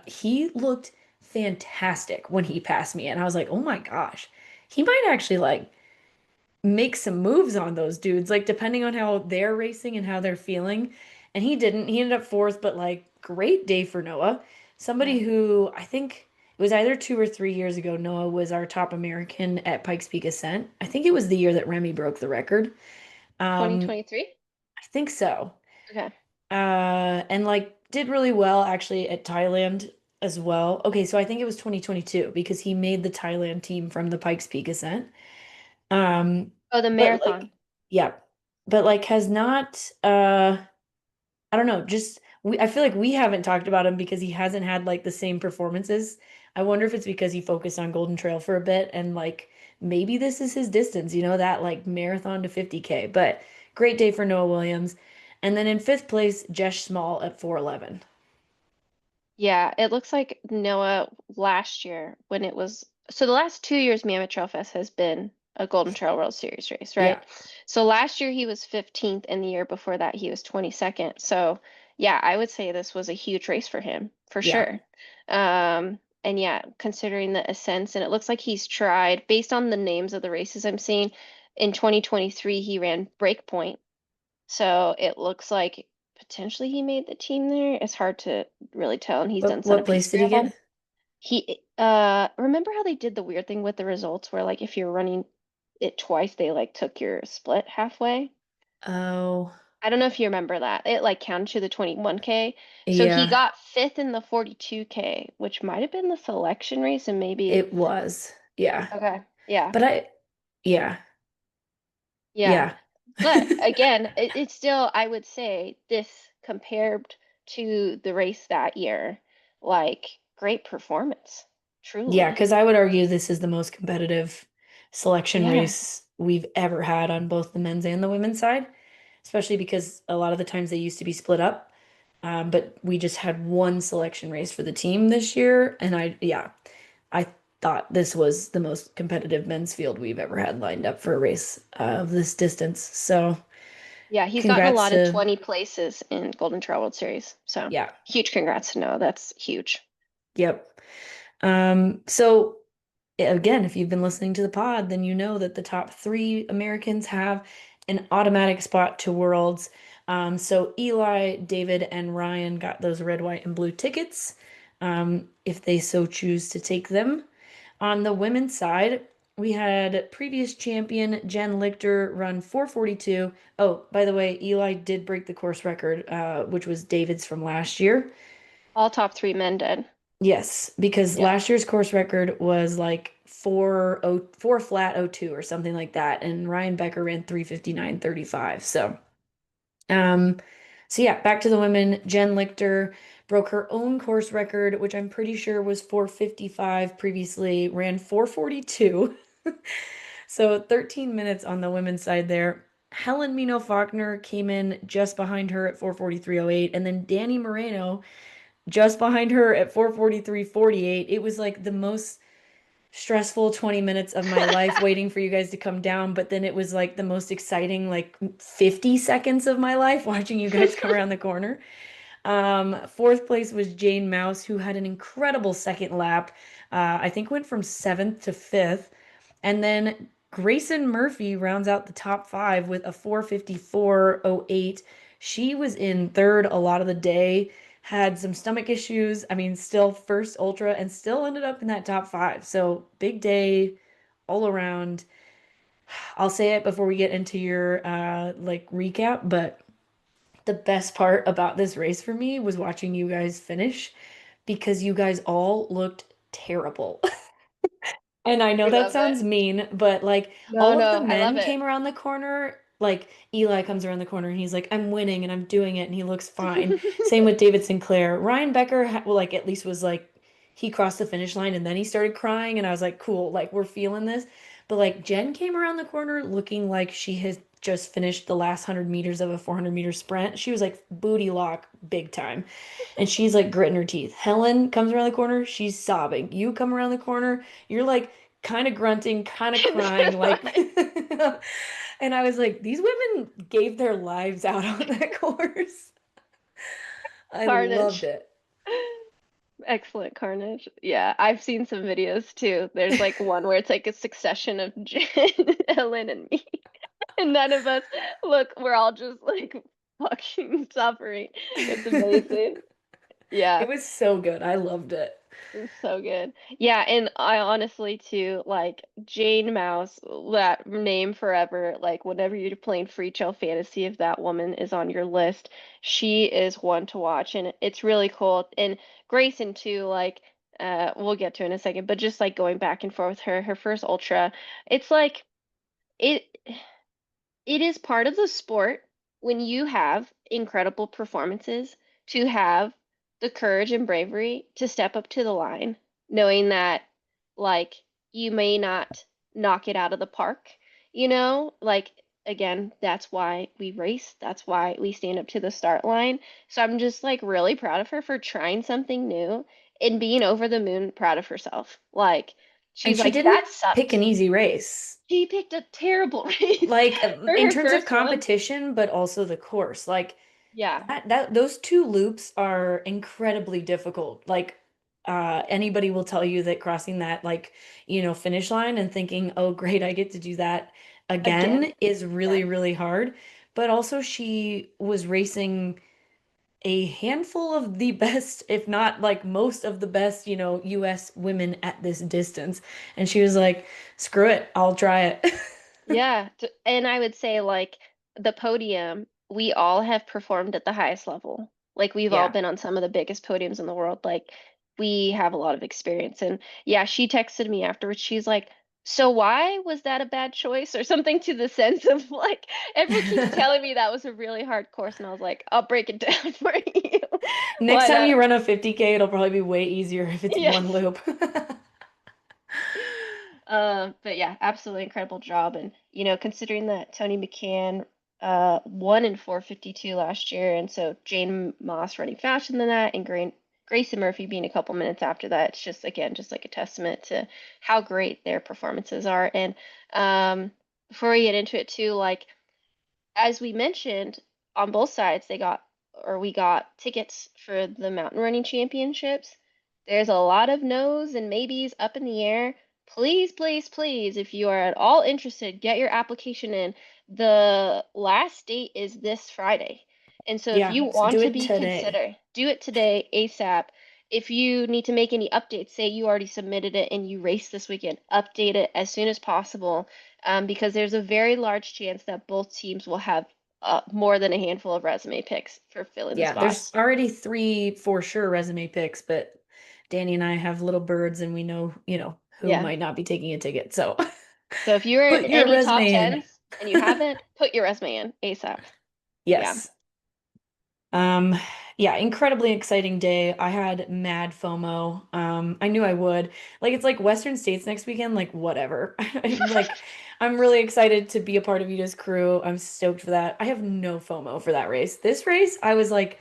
he looked fantastic when he passed me, and I was like, oh my gosh, he might actually like make some moves on those dudes, like depending on how they're racing and how they're feeling. And he didn't. He ended up fourth, but like great day for Noah. Yeah. Somebody who I think it was either 2 or 3 years ago, Noah was our top American at Pikes Peak Ascent. I think it was the year that Remy broke the record. Um, 2023? I think so. Okay. And like did really well actually at Thailand as well. Okay, so I think it was 2022 because he made the Thailand team from the Pikes Peak Ascent. Um, Oh, the but like, marathon. yeah, but like has not, I don't know, just I feel like we haven't talked about him because he hasn't had like the same performances. I wonder if it's because he focused on Golden Trail for a bit and like maybe this is his distance, that like marathon to 50K. But great day for Noah Williams. And then in fifth place, Jesh Small at 4:11. Yeah, it looks like Noah last year when it was so the last 2 years Mammoth Trail Fest has been a Golden Trail World Series race, Yeah, right? So last year he was 15th and the year before that he was 22nd. So yeah, I would say this was a huge race for him for yeah. sure. And yeah, considering the ascents and it looks like he's tried based on the names of the races I'm seeing in 2023 he ran Breakpoint. So it looks like potentially he made the team there. It's hard to really tell, and he's done What Centerpiece place did he Scramble. get? He remember how they did the weird thing with the results where like if you're running it twice, they like took your split halfway? Oh, I don't know if you remember that. It like counted to the 21K. So he yeah, got fifth in the 42K, which might have been the selection race and maybe it was. Yeah. okay. Yeah. But yeah, Yeah. yeah. But again, it's still, I would say, this compared to the race that year. Like, great performance, Yeah, truly. because I would argue this is the most competitive selection Yeah. race we've ever had on both the men's and the women's side, especially because a lot of the times they used to be split up. But we just had one selection race for the team this year, and I thought this was the most competitive men's field we've ever had lined up for a race of this distance. So, Yeah, he's gotten a congrats lot of to, 20 places in Golden Trail World Series. So, yeah, huge congrats to Noah. That's huge. yep. So again, if you've been listening to the pod, then you know that the top three Americans have an automatic spot to Worlds. So Eli, David, and Ryan got those red, white, and blue tickets, if they so choose to take them. On the women's side, we had previous champion Jen Lichter run 4:42. Oh, by the way, Eli did break the course record, which was David's from last year. All top three men did. Yes, because Yeah. last year's course record was like 4 flat 02 or something like that, and Ryan Becker ran 3:59.35. Um, so yeah, back to the women. Jen Lichter broke her own course record, which I'm pretty sure was 4:55 previously, ran 4:42. So 13 minutes on the women's side there. Helen Mino Faulkner came in just behind her at 4:43.08, and then Danny Moreno just behind her at 4:43.48. It was like the most stressful 20 minutes of my life waiting for you guys to come down, but then it was like the most exciting like 50 seconds of my life watching you guys come around the corner. Fourth place was Jane Mouse, who had an incredible second lap. I think went from seventh to fifth. And then Grayson Murphy rounds out the top five with a 4:54.08. She was in third a lot of the day, had some stomach issues. I mean, still first ultra and still ended up in that top five. So big day all around. I'll say it before we get into your like recap, but the best part about this race for me was watching you guys finish because you guys all looked terrible. And I know We that love sounds it. mean, but like No, all of the no, I love men it. came around the corner. Like Eli comes around the corner and he's like, I'm winning and I'm doing it and he looks fine. Same with David Sinclair. Ryan Becker, well, like at least was like, he crossed the finish line and then he started crying and I was like, cool, like we're feeling this. But like Jen came around the corner looking like she has just finished the last 100 meters of a 400-meter sprint. She was like booty lock big time. And she's like gritting her teeth. Helen comes around the corner, she's sobbing. You come around the corner, you're like kind of grunting, kind of crying, like, and I was like, these women gave their lives out on that course. I loved Carnage. it. Excellent carnage. Yeah, I've seen some videos too. There's like one where it's like a succession of Jen, Ellen, and me. And none of us look, we're all just like fucking suffering. It's amazing. It Yeah. was so good. I loved it. It's so good. Yeah, and I honestly too, like Jane Mouse, that name forever, like whenever you're playing Free Chill Fantasy, if that woman is on your list, she is one to watch and it's really cool. And Grayson too, like we'll get to in a second, but just like going back and forth with her, her first ultra, it's like it it is part of the sport when you have incredible performances to have the courage and bravery to step up to the line, knowing that like you may not knock it out of the park, like again, that's why we race, that's why we stand up to the start line. So I'm just like really proud of her for trying something new and being over the moon proud of herself. Like And she's she like, didn't that pick an sucked. easy race. She picked a terrible race Like for in her terms of first one. competition, but also the course. Like Yeah, that those two loops are incredibly difficult. Like anybody will tell you that crossing that like, finish line and thinking, "Oh, great, I get to do that again. again," is really, Yeah, really hard. But also she was racing a handful of the best, if not like most of the best, US women at this distance. And she was like, "Screw it, I'll try it." yeah. And I would say like the podium, we all have performed at the highest level. Like we've all Yeah. been on some of the biggest podiums in the world. Like we have a lot of experience. And yeah, she texted me afterwards. She's like, So why was that a bad choice or something to the sense of like everyone keeps telling me that was a really hard course and I was like, I'll break it down for you. Next But time you run a 50K, it'll probably be way easier if it's yes. one loop. But yeah, absolutely incredible job. And considering that Tony McCann won in 4:52 last year, and so Jane Moss running faster than that, and Grayson Murphy being a couple minutes after that, it's just again just like a testament to how great their performances are. And before we get into it too, like as we mentioned, on both sides, we got tickets for the mountain running championships. There's a lot of no's and maybes up in the air. Please, please, please, if you are at all interested, get your application in. The last date is this Friday. And so if Yeah, you so want do to it be today. considered, do it today, ASAP. If you need to make any updates, say you already submitted it and you race this weekend, update it as soon as possible, because there's a very large chance that both teams will have more than a handful of resume picks for filling the Yeah, there's spots. already three for sure resume picks, but Danny and I have little birds and we know, who Yeah. might not be taking a ticket. So So if you're in put your any top resume in. tens and you haven't, put your resume in ASAP. Yeah. Yes. Um, yeah, incredibly exciting day. I had mad FOMO. I knew I would. Like it's like Western States next weekend, like whatever. I'm really excited to be a part of Vita's crew. I'm stoked for that. I have no FOMO for that race. This race, I was like,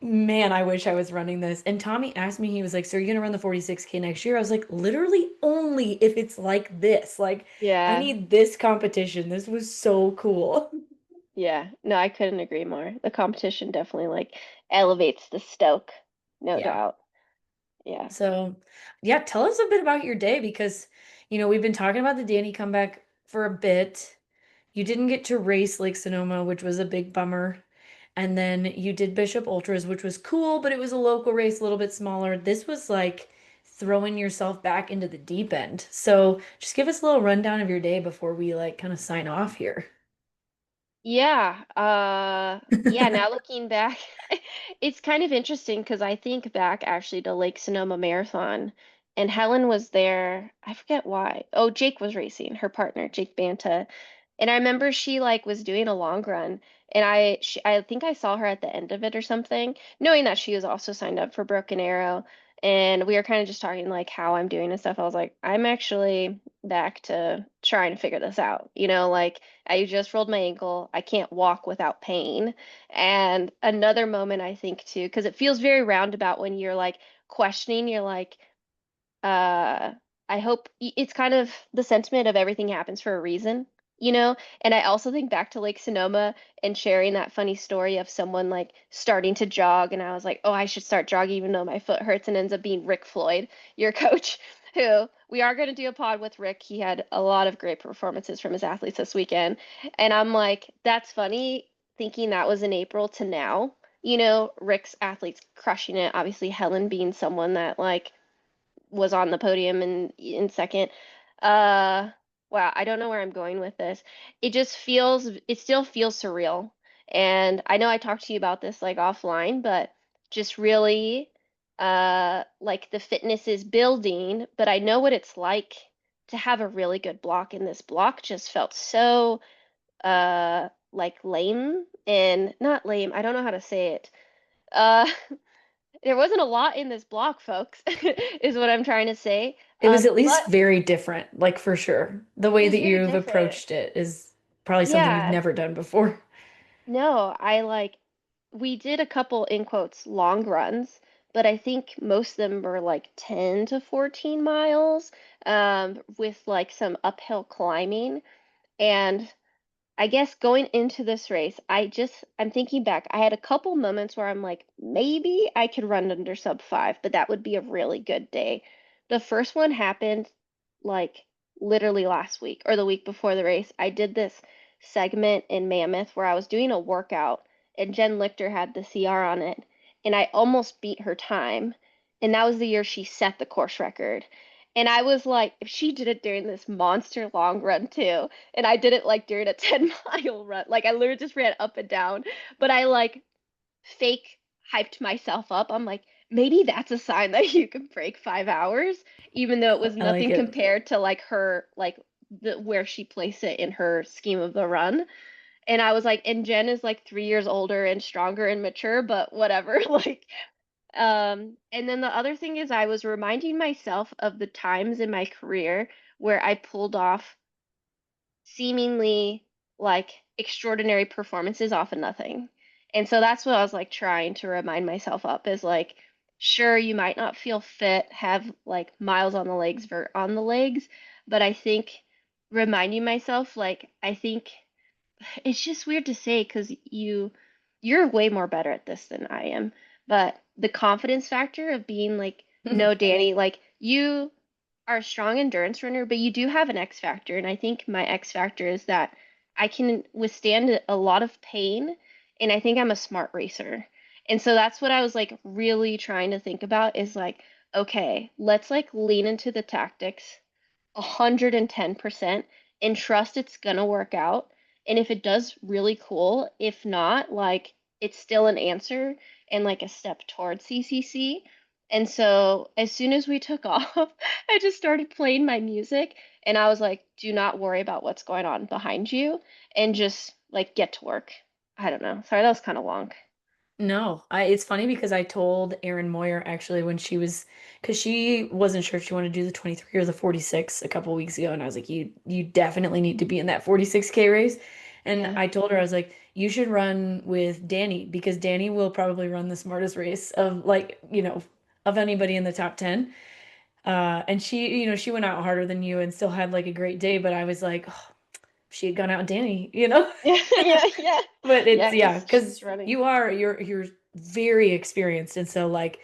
man, I wish I was running this. And Tommy asked me, he was like, "So are you gonna run the 46K next year?" I was like, literally only if it's like this. Like, I Yeah. need this competition. This was so cool. Yeah. No, I couldn't agree more. The competition definitely like elevates the stoke, no Yeah. doubt. Yeah. So, yeah, tell us a bit about your day because, we've been talking about the Danny comeback for a bit. You didn't get to race Lake Sonoma, which was a big bummer. And then you did Bishop Ultras, which was cool, but it was a local race, a little bit smaller. This was like throwing yourself back into the deep end. So, just give us a little rundown of your day before we like kind of sign off here. Yeah, yeah, now looking back, it's kind of interesting because I think back actually to Lake Sonoma Marathon and Helen was there. I forget why. Oh, Jake was racing, her partner, Jake Banta. And I remember she like was doing a long run and I think I saw her at the end of it or something, knowing that she was also signed up for Broken Arrow. And we were kind of just talking like how I'm doing and stuff. I was like, I'm actually back to trying to figure this out, like I just rolled my ankle. I can't walk without pain. And another moment I think too, because it feels very roundabout when you're like questioning, you're like, uh, I hope it's kind of the sentiment of everything happens for a reason, you know? And I also think back to Lake Sonoma and sharing that funny story of someone like starting to jog, and I was like, oh, I should start jogging even though my foot hurts, and ends up being Rick Floyd, your coach, who we are going to do a pod with Rick. He had a lot of great performances from his athletes this weekend. And I'm like, that's funny thinking that was in April to now. Rick's athletes crushing it. Obviously, Helen being someone that like was on the podium in second. Uh, wow, I don't know where I'm going with this. It still feels surreal. And I know I talked to you about this like offline, but just really like the fitness is building, but I know what it's like to have a really good block, and this block just felt so like lame and not lame, I don't know how to say it. Uh There wasn't a lot in this block, folks, is what I'm trying to say. It was at But least very different, like for sure. The it way was that very you've different. approached it is probably something we've Yeah, never done before. no, we did a couple in quotes long runs, but I think most of them were like 10 to 14 miles, with like some uphill climbing. And I guess going into this race, I'm thinking back, I had a couple moments where I'm like, maybe I could run under sub 5, but that would be a really good day. The first one happened like literally last week or the week before the race. I did this segment in Mammoth where I was doing a workout and Jen Lichter had the CR on it, and I almost beat her time. And that was the year she set the course record. And I was like, if she did it during this monster long run too, and I did it like during a 10-mile run. Like I literally just ran up and down, but I like fake hyped myself up. I'm like, maybe that's a sign that you can break 5 hours, even though it was I like nothing it. compared to like her, like the where she placed it in her scheme of the run. And I was like, and Jen is like 3 years older and stronger and mature, but whatever. Like, and then the other thing is I was reminding myself of the times in my career where I pulled off seemingly like extraordinary performances off of nothing. And so that's what I was like trying to remind myself up is like, sure, you might not feel fit, have like miles on the legs on the legs, but I think reminding myself, like, I think it's just weird to say because you're way more better at this than I am. But the confidence factor of being like, no, Danny, like you are a strong endurance runner, but you do have an X factor. And I think my X factor is that I can withstand a lot of pain, and I think I'm a smart racer. And so that's what I was like really trying to think about is like, okay, let's like lean into the tactics 110% and trust it's gonna work out. And if it does, really cool. If not, like it's still an answer and like a step towards CCC. And so as soon as we took off, I just started playing my music and I was like, do not worry about what's going on behind you and just like get to work. I don't know. Sorry, that was kind of long. No, it's funny because I told Erin Moyer actually when she was because she wasn't sure if she wanted to do the 23 or the 46 a couple weeks ago, and I was like, you definitely need to be in that 46K race. And Yeah. I told her, I was like, you should run with Danny because Danny will probably run the smartest race of like, of anybody in the top 10. And she went out harder than you and still had like a great day, but I was like, oh, she had gone out with Danny. Yeah, yeah, yeah. But it's Yeah, yeah, because because she's running. you're very experienced, and so like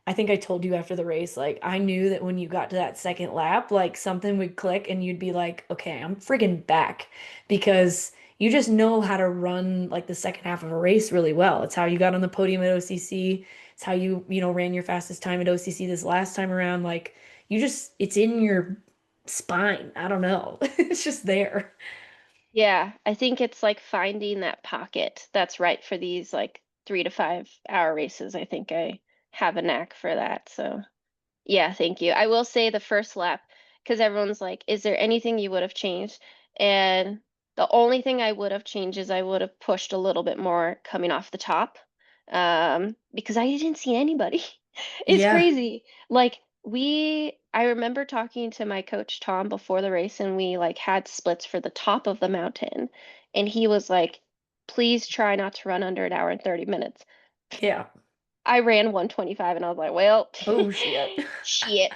I think I told you after the race, like I knew that when you got to that second lap, like something would click, and you'd be like, okay, I'm friggin' back, because you just know how to run like the second half of a race really well. It's how you got on the podium at OCC. It's how you ran your fastest time at OCC this last time around. Like it's in your spine. I don't know. It's just there. Yeah, I think it's like finding that pocket that's right for these like 3 to 5 hour races. I think I have a knack for that. So yeah, thank you. I will say the first lap, because everyone's like, is there anything you would have changed? And the only thing I would have changed is I would have pushed a little bit more coming off the top. Because I didn't see anybody. It's Yeah. crazy. Like I remember talking to my coach Tom before the race, and we like had splits for the top of the mountain, and he was like, please try not to run under an hour and 30 minutes. Yeah. I ran 125 and I was like, well, Oh shit. shit.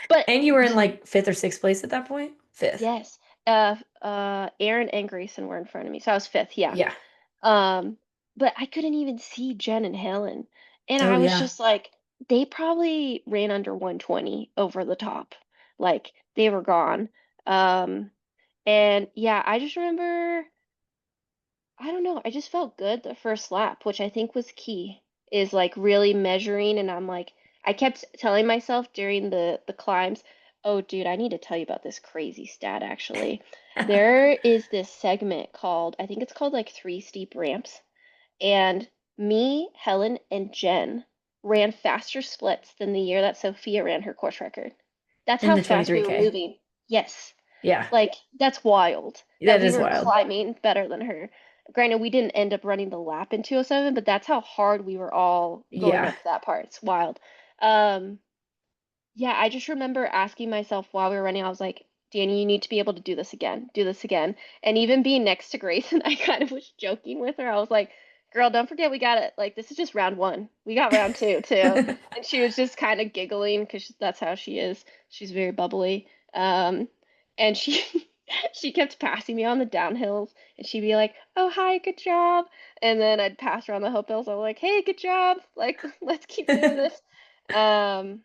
But And you were in like fifth or sixth place at that point? Fifth. yes, Aaron and Grayson were in front of me. So I was fifth, yeah. Yeah. Um, but I couldn't even see Jen and Helen. And Oh I was yeah. just like, they probably ran under 120 over the top. Like they were gone. Um, and yeah, I just remember I don't know. I just felt good the first lap, which I think was key, is like really measuring. And I'm like, I kept telling myself during the climbs, oh, dude, I need to tell you about this crazy stat actually. There is this segment called, I think it's called like three steep ramps. And me, Helen, and Jen ran faster splits than the year that Sophia ran her course record. That's In how the fast we were 23K. moving. Yes. Yeah. Like, that's wild that That we is were wild. climbing better than her. Granted, we didn't end up running the lap in 207, but that's how hard we were all going Yeah. up that part. It's wild. Um, yeah, I just remember asking myself while we were running, I was like, Danny, you need to be able to do this again, do this again. And even being next to Grace, and I kind of was joking with her. I was like, girl, don't forget we got it. Like, this is just round one. We got round two, too. And she was just kind of giggling because that's how she is. She's very bubbly. And she she kept passing me on the downhills, and she'd be like, oh, hi, good job. And then I'd pass her on the hope hills. I was like, hey, good job. Like, let's keep doing this. Um,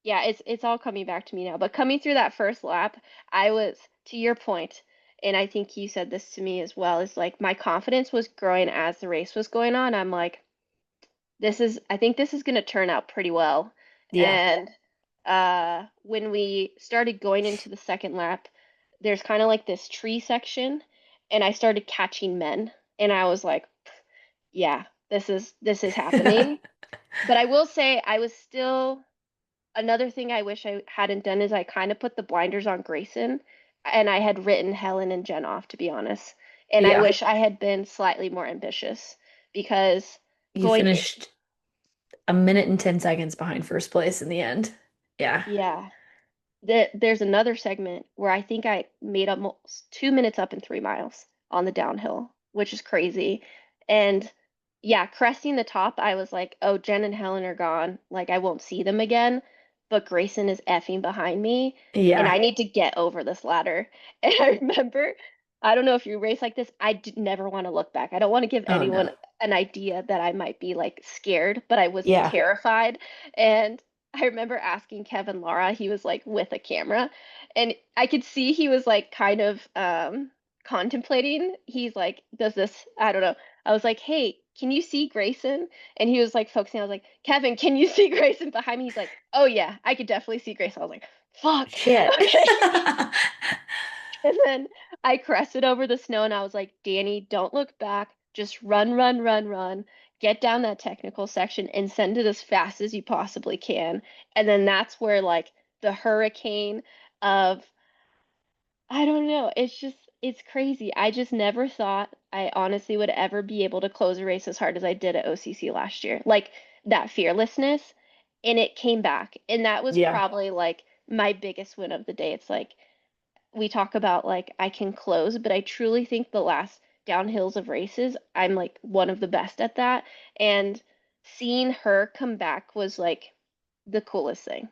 yeah, it's all coming back to me now. But coming through that first lap, I was, to your point, and I think you said this to me as well, is like my confidence was growing as the race was going on. I'm like, I think this is going to turn out pretty well. Yeah. And when we started going into the second lap, there's kind of like this tree section, and I started catching men, and I was like, yeah, this is happening. But I will say I was still another thing I wish I hadn't done is I kind of put the blinders on Grayson and I had written Helen and Jen off, to be honest. And I Yeah, wish I had been slightly more ambitious because you going, finished a minute and 10 seconds behind first place in the end. Yeah. yeah, there's another segment where I think I made almost 2 minutes up in 3 miles on the downhill, which is crazy. And yeah, cresting the top, I was like, oh, Jen and Helen are gone. Like, I won't see them again. But Grayson is effing behind me, and Yeah. I need to get over this ladder. And I remember, I don't know if you race like this, I did never want to look back. I don't want to give Oh anyone no. an idea that I might be like scared, but I was Yeah. terrified. And I remember asking Kevin Lara, he was like with a camera, and I could see he was like kind of contemplating. He's like, does this, I don't know. I was like, hey, can you see Grayson? And he was like focusing. I was like, Kevin, can you see Grayson behind me? He's like, oh yeah, I could definitely see Grayson. I was like, fuck. Shit. Okay. And then I crested over the snow and I was like, Danny, don't look back. Just run, run, run, run. Get down that technical section and send it as fast as you possibly can. And then that's where like the hurricane of, I don't know, it's crazy. I just never thought I honestly would ever be able to close a race as hard as I did at OCC last year. Like that fearlessness, and it came back. And that was Yeah. probably like my biggest win of the day. It's like we talk about like I can close, but I truly think the last downhills of races, I'm like one of the best at that. And seeing her come back was like the coolest thing.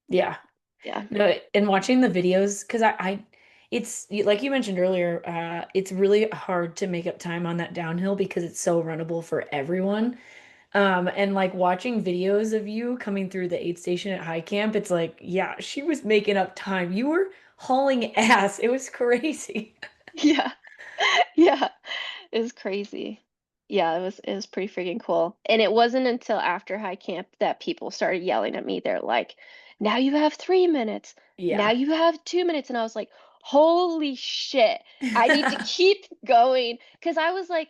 Yeah. Yeah. No, and watching the videos, because it's like you mentioned earlier, it's really hard to make up time on that downhill because it's so runnable for everyone. And like watching videos of you coming through the aid station at high camp, it's like, yeah, she was making up time. You were hauling ass. It was crazy. Yeah. Yeah. It was crazy. Yeah, it was pretty freaking cool. And it wasn't until after high camp that people started yelling at me. They're like, now you have 3 minutes. Now Yeah. you have 2 minutes. And I was like, holy shit. I need to keep going. Because I was like,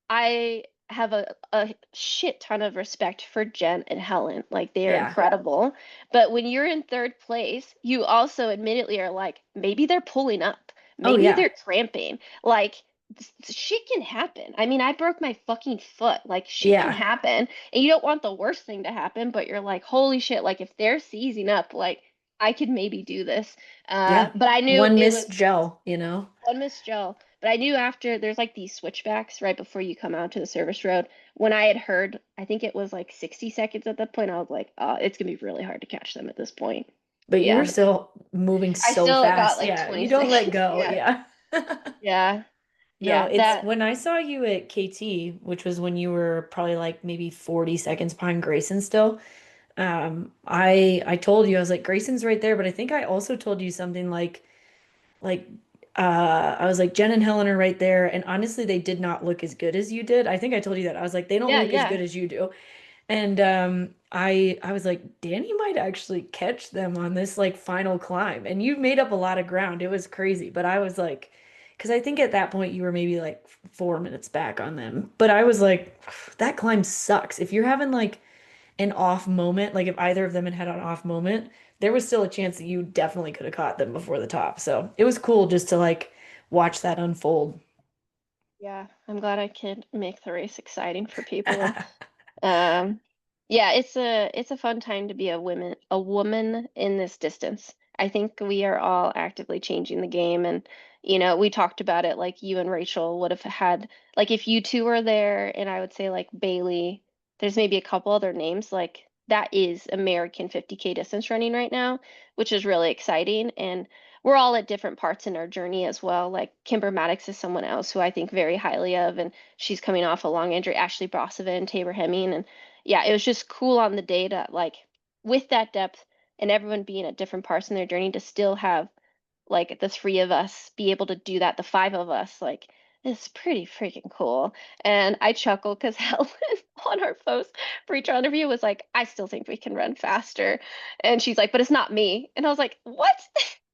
I have a shit ton of respect for Jen and Helen. Like they are Yeah. incredible. But when you're in third place, you also admittedly are like, maybe they're pulling up. Oh Maybe yeah. they're cramping. Like shit can happen. I mean, I broke my fucking foot. Like shit can Yeah. happen. And you don't want the worst thing to happen, but you're like, holy shit, like if they're seizing up, like I could maybe do this. Yeah. But I knew One it missed was gel, you know? one missed gel. But I knew after there's like these switchbacks right before you come out to the service road. When I had heard, I think it was like 60 seconds at that point, I was like, it's gonna be really hard to catch them at this point. But you were Yeah. still moving I so still got fast. like Yeah. 20 You don't let seconds. go. Yeah. Yeah. Yeah. No, Yeah. it's when I saw you at KT, which was when you were probably like maybe 40 seconds behind Grayson still. I told you I was like Grayson's right there, but I think I also told you something like I was like Jen and Helen are right there, and honestly they did not look as good as you did. I think I told you that. I was like they don't Yeah, look as yeah. good as you do. And I was like Danny might actually catch them on this like final climb. And you made up a lot of ground. It was crazy, but I was like because I think at that point you were maybe like 4 minutes back on them. But I was like that climb sucks. If you're having like an off moment, like if either of them had an off moment, there was still a chance that you definitely could have caught them before the top. So it was cool just to like watch that unfold. Yeah, I'm glad I could make the race exciting for people. Um, yeah, it's a fun time to be a woman in this distance. I think we are all actively changing the game, and we talked about it like you and Rachel would have had like if you two were there, and I would say like Bailey, there's maybe a couple other names like that is American 50K distance running right now, which is really exciting, and we're all at different parts in our journey as well. Like Kimber Maddox is someone else who I think very highly of, and she's coming off a long injury. Ashley Brossovin, Tabor Hemming, and yeah, it was just cool on the day to like with that depth and everyone being at different parts in their journey to still have like the three of us be able to do that, the five of us, like it's pretty freaking cool. And I chuckle because Helen on our post for each interview was like, I still think we can run faster. And she's like, but it's not me. And I was like, what?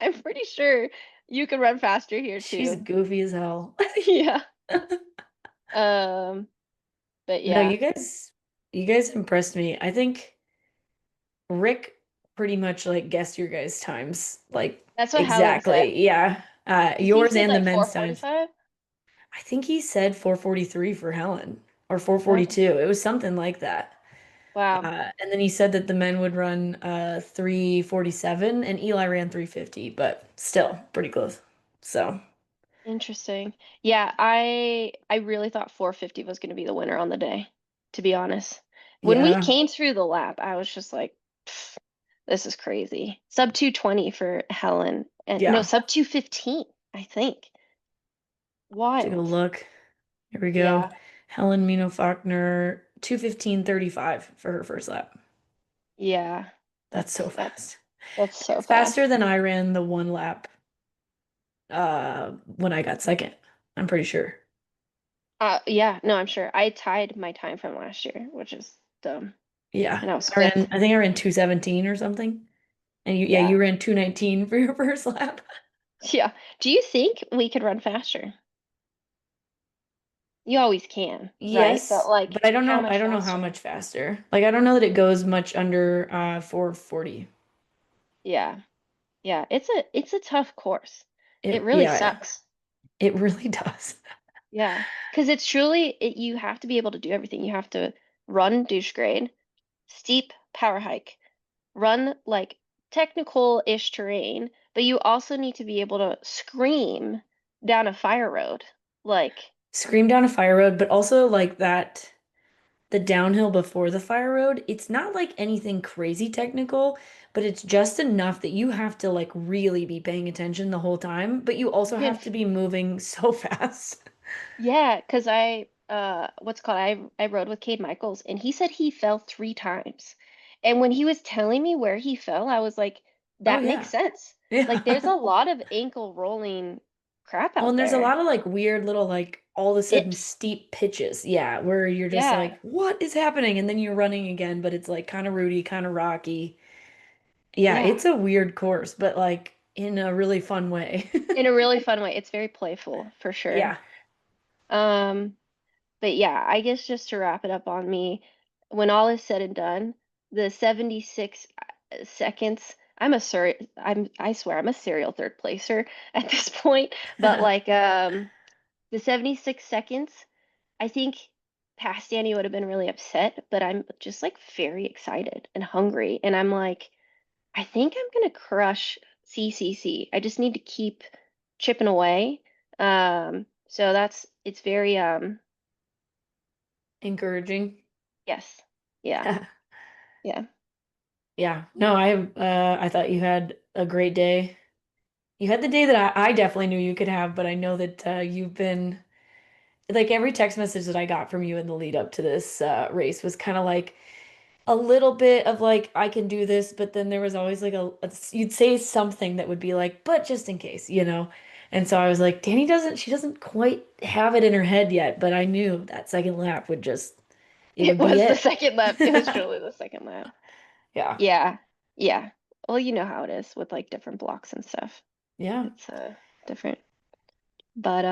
I'm pretty sure you can run faster here She's too. goofy as hell. Yeah. Um, but No, yeah. you guys. you guys impressed me. I think Rick pretty much like guessed your guys' times, like That's what Helen said. exactly. Yeah. I think he Yours said and the like men's times. 4:45. I think he said 4:43 for Helen or Okay. 4:42. It was something like that. Wow. And then he said that the men would run 3:47 and Eli ran 3:50, but still pretty close. So, Interesting. Yeah, I really thought 4:50 was going to be the winner on the day, to be honest. When we yeah. came through the lap, I was just like, "Pff, this is crazy. Sub 2:20 for Helen and no, Yeah. sub 2:15, I think. Take a Wild. look. Here we go. Yeah. Helen Mino Faulkner 2:15:35 for her first lap. Yeah. That's so That's fast. that's so That's faster fast. than I ran the one lap when I got second. I'm pretty sure. Yeah, no, I'm sure. I tied my time from last year, which is dumb. Yeah. And I was fifth. I think I ran 2:17 or something. And you Yeah. ran 2:19 for your first lap. Yeah. Do you think we could run faster? You always can, right? But Yes, like but I don't how know. I much don't know how faster? much faster. Like I don't know that it goes much under 4:40. Yeah. Yeah. It's a tough course. It really Yeah, sucks. it really does. Yeah. Because it's truly you have to be able to do everything. You have to run douche grade, steep power hike, run like technical-ish terrain, but you also need to be able to scream down a fire road. Like, Scream down a fire road, but also like that the downhill before the fire road, it's not like anything crazy technical, but it's just enough that you have to like really be paying attention the whole time, but you you also can have to be moving so fast. Yeah, because I what's it called I rode with Cade Michaels and he said he fell 3 times. And when he was telling me where he fell, I was like, Oh that makes yeah. sense. Like there's Yeah. a lot of ankle rolling crap Well, out and there's a there. lot of like weird little like all of a sudden Dips. steep pitches. Yeah, where you're just Yeah. like, what is happening? And then you're running again, but it's like kind of rooty, kind of rocky. Yeah, Yeah. it's a weird course, but like in a really fun way. In a really fun way. It's very playful for sure. Yeah. Um But yeah, I guess just to wrap it up on me, when all is said and done, the 76 seconds, I swear I'm a serial third placer at this point, but like the 76 seconds, I think past Danny would have been really upset, but I'm just like very excited and hungry and I'm like I think I'm gonna crush CCC. I just need to keep chipping away. So it's very Encouraging. yes. Yeah. Yeah. Yeah. Yeah. No, I thought you had a great day. You had the day that I definitely knew you could have, but I know that you've been like every text message that I got from you in the lead up to this race was kind of like a little bit of like I can do this, but then there was always like you'd say something that would be like, but just in case, you know. And so I was like, she doesn't quite have it in her head yet, but I knew that second lap would just it It would be was the it. second lap. It was truly the second lap. Yeah. Yeah. Yeah. Well, you know how it is with like different blocks and stuff. Yeah. It's different. But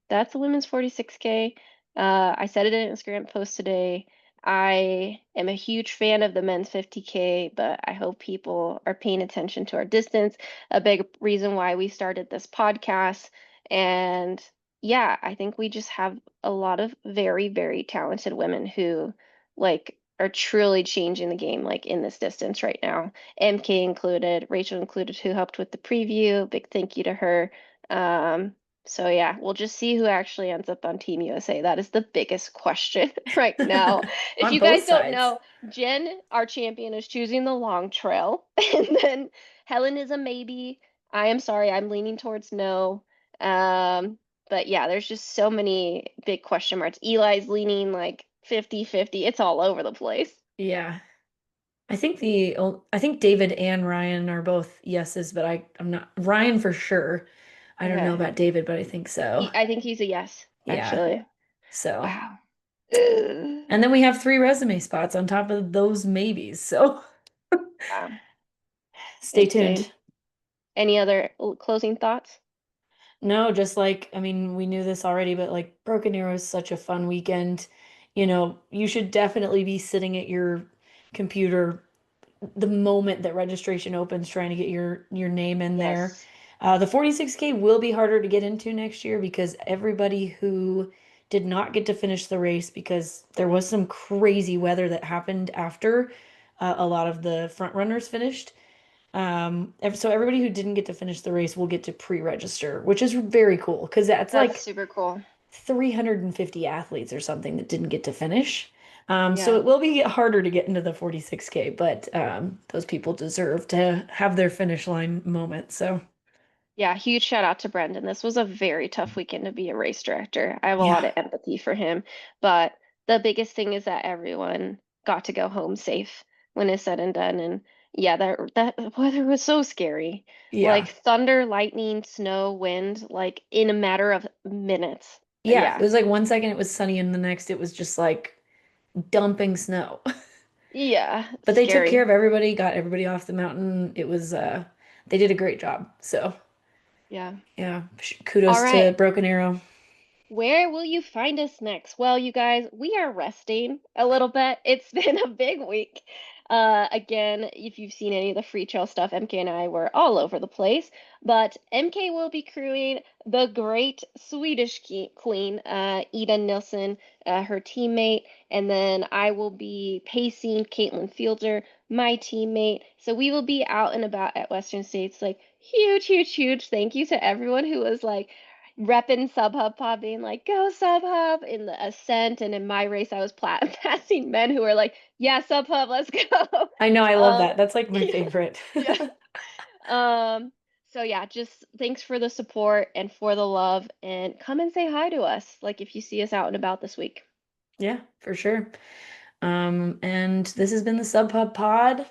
that's the women's 46K. I said it in an Instagram post today. I am a huge fan of the men's 50K, but I hope people are paying attention to our distance. A big reason why we started this podcast. And yeah, I think we just have a lot of very, very talented women who like are truly changing the game like in this distance right now. MK included, Rachel included, who helped with the preview. Big thank you to her. Um, so yeah, we'll just see who actually ends up on Team USA. That is the biggest question right now. If On you both guys don't sides. know, Jen, our champion, is choosing the long trail, and then Helen is a maybe. I am sorry, I'm leaning towards no. Um, but yeah, there's just so many big question marks. Eli's leaning like 50-50. It's all over the place. Yeah. I think David and Ryan are both yeses, but I'm not Ryan for sure. I don't know Okay. about David, but I think so. I think he's a yes, Yeah. actually. So, Wow. and then we have three resume spots on top of those maybes. So, Wow. stay tuned. Insane. Any other closing thoughts? No, just like, I mean, we knew this already, but like Broken Arrow is such a fun weekend. you should definitely be sitting at your computer the moment that registration opens, trying to get your name in there. Yes. The 46K will be harder to get into next year because everybody who did not get to finish the race because there was some crazy weather that happened after a lot of the front runners finished. So everybody who didn't get to finish the race will get to pre-register, which is very cool because that's That's like super cool. 350 athletes or something that didn't get to finish. So Yeah. it will be harder to get into the 46K, but those people deserve to have their finish line moment. So Yeah, huge shout out to Brendan. This was a very tough weekend to be a race director. I have a lot yeah, of empathy for him, but the biggest thing is that everyone got to go home safe when it's said and done. And yeah, that weather was so scary. Like yeah, thunder, lightning, snow, wind, like in a matter of minutes. yeah. It Yeah. was like one second it was sunny and the next it was just like dumping snow. Yeah, But they took care scary. of everybody, got everybody off the mountain. It was they did a great job. So Yeah. yeah, All kudos to right. Broken Arrow. Where will you find us next? Well, you guys, we are resting a little bit. It's been a big week. Again, if you've seen any of the free trail stuff, MK and I were all over the place. But MK will be crewing the great Swedish queen, Ida Nilsson, her teammate, and then I will be pacing Caitlin Fielder, my teammate. So we will be out and about at Western States. Like huge, huge, huge thank you to everyone who was like repping Subhub Pod, being like, "Go Subhub!" in the Ascent, and in my race, I was passing men who were like, "Yeah, Subhub, let's go." I know, I love Um, that. That's like my yeah, favorite. yeah. So yeah, just thanks for the support and for the love, and come and say hi to us, like if you see us out and about this week. Yeah, for sure. And this has been the Sub Pub Pod.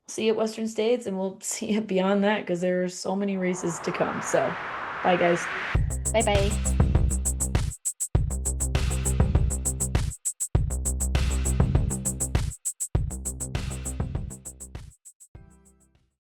See you at Western States, and we'll see you beyond that because there are so many races to come. So, bye, guys. Bye bye.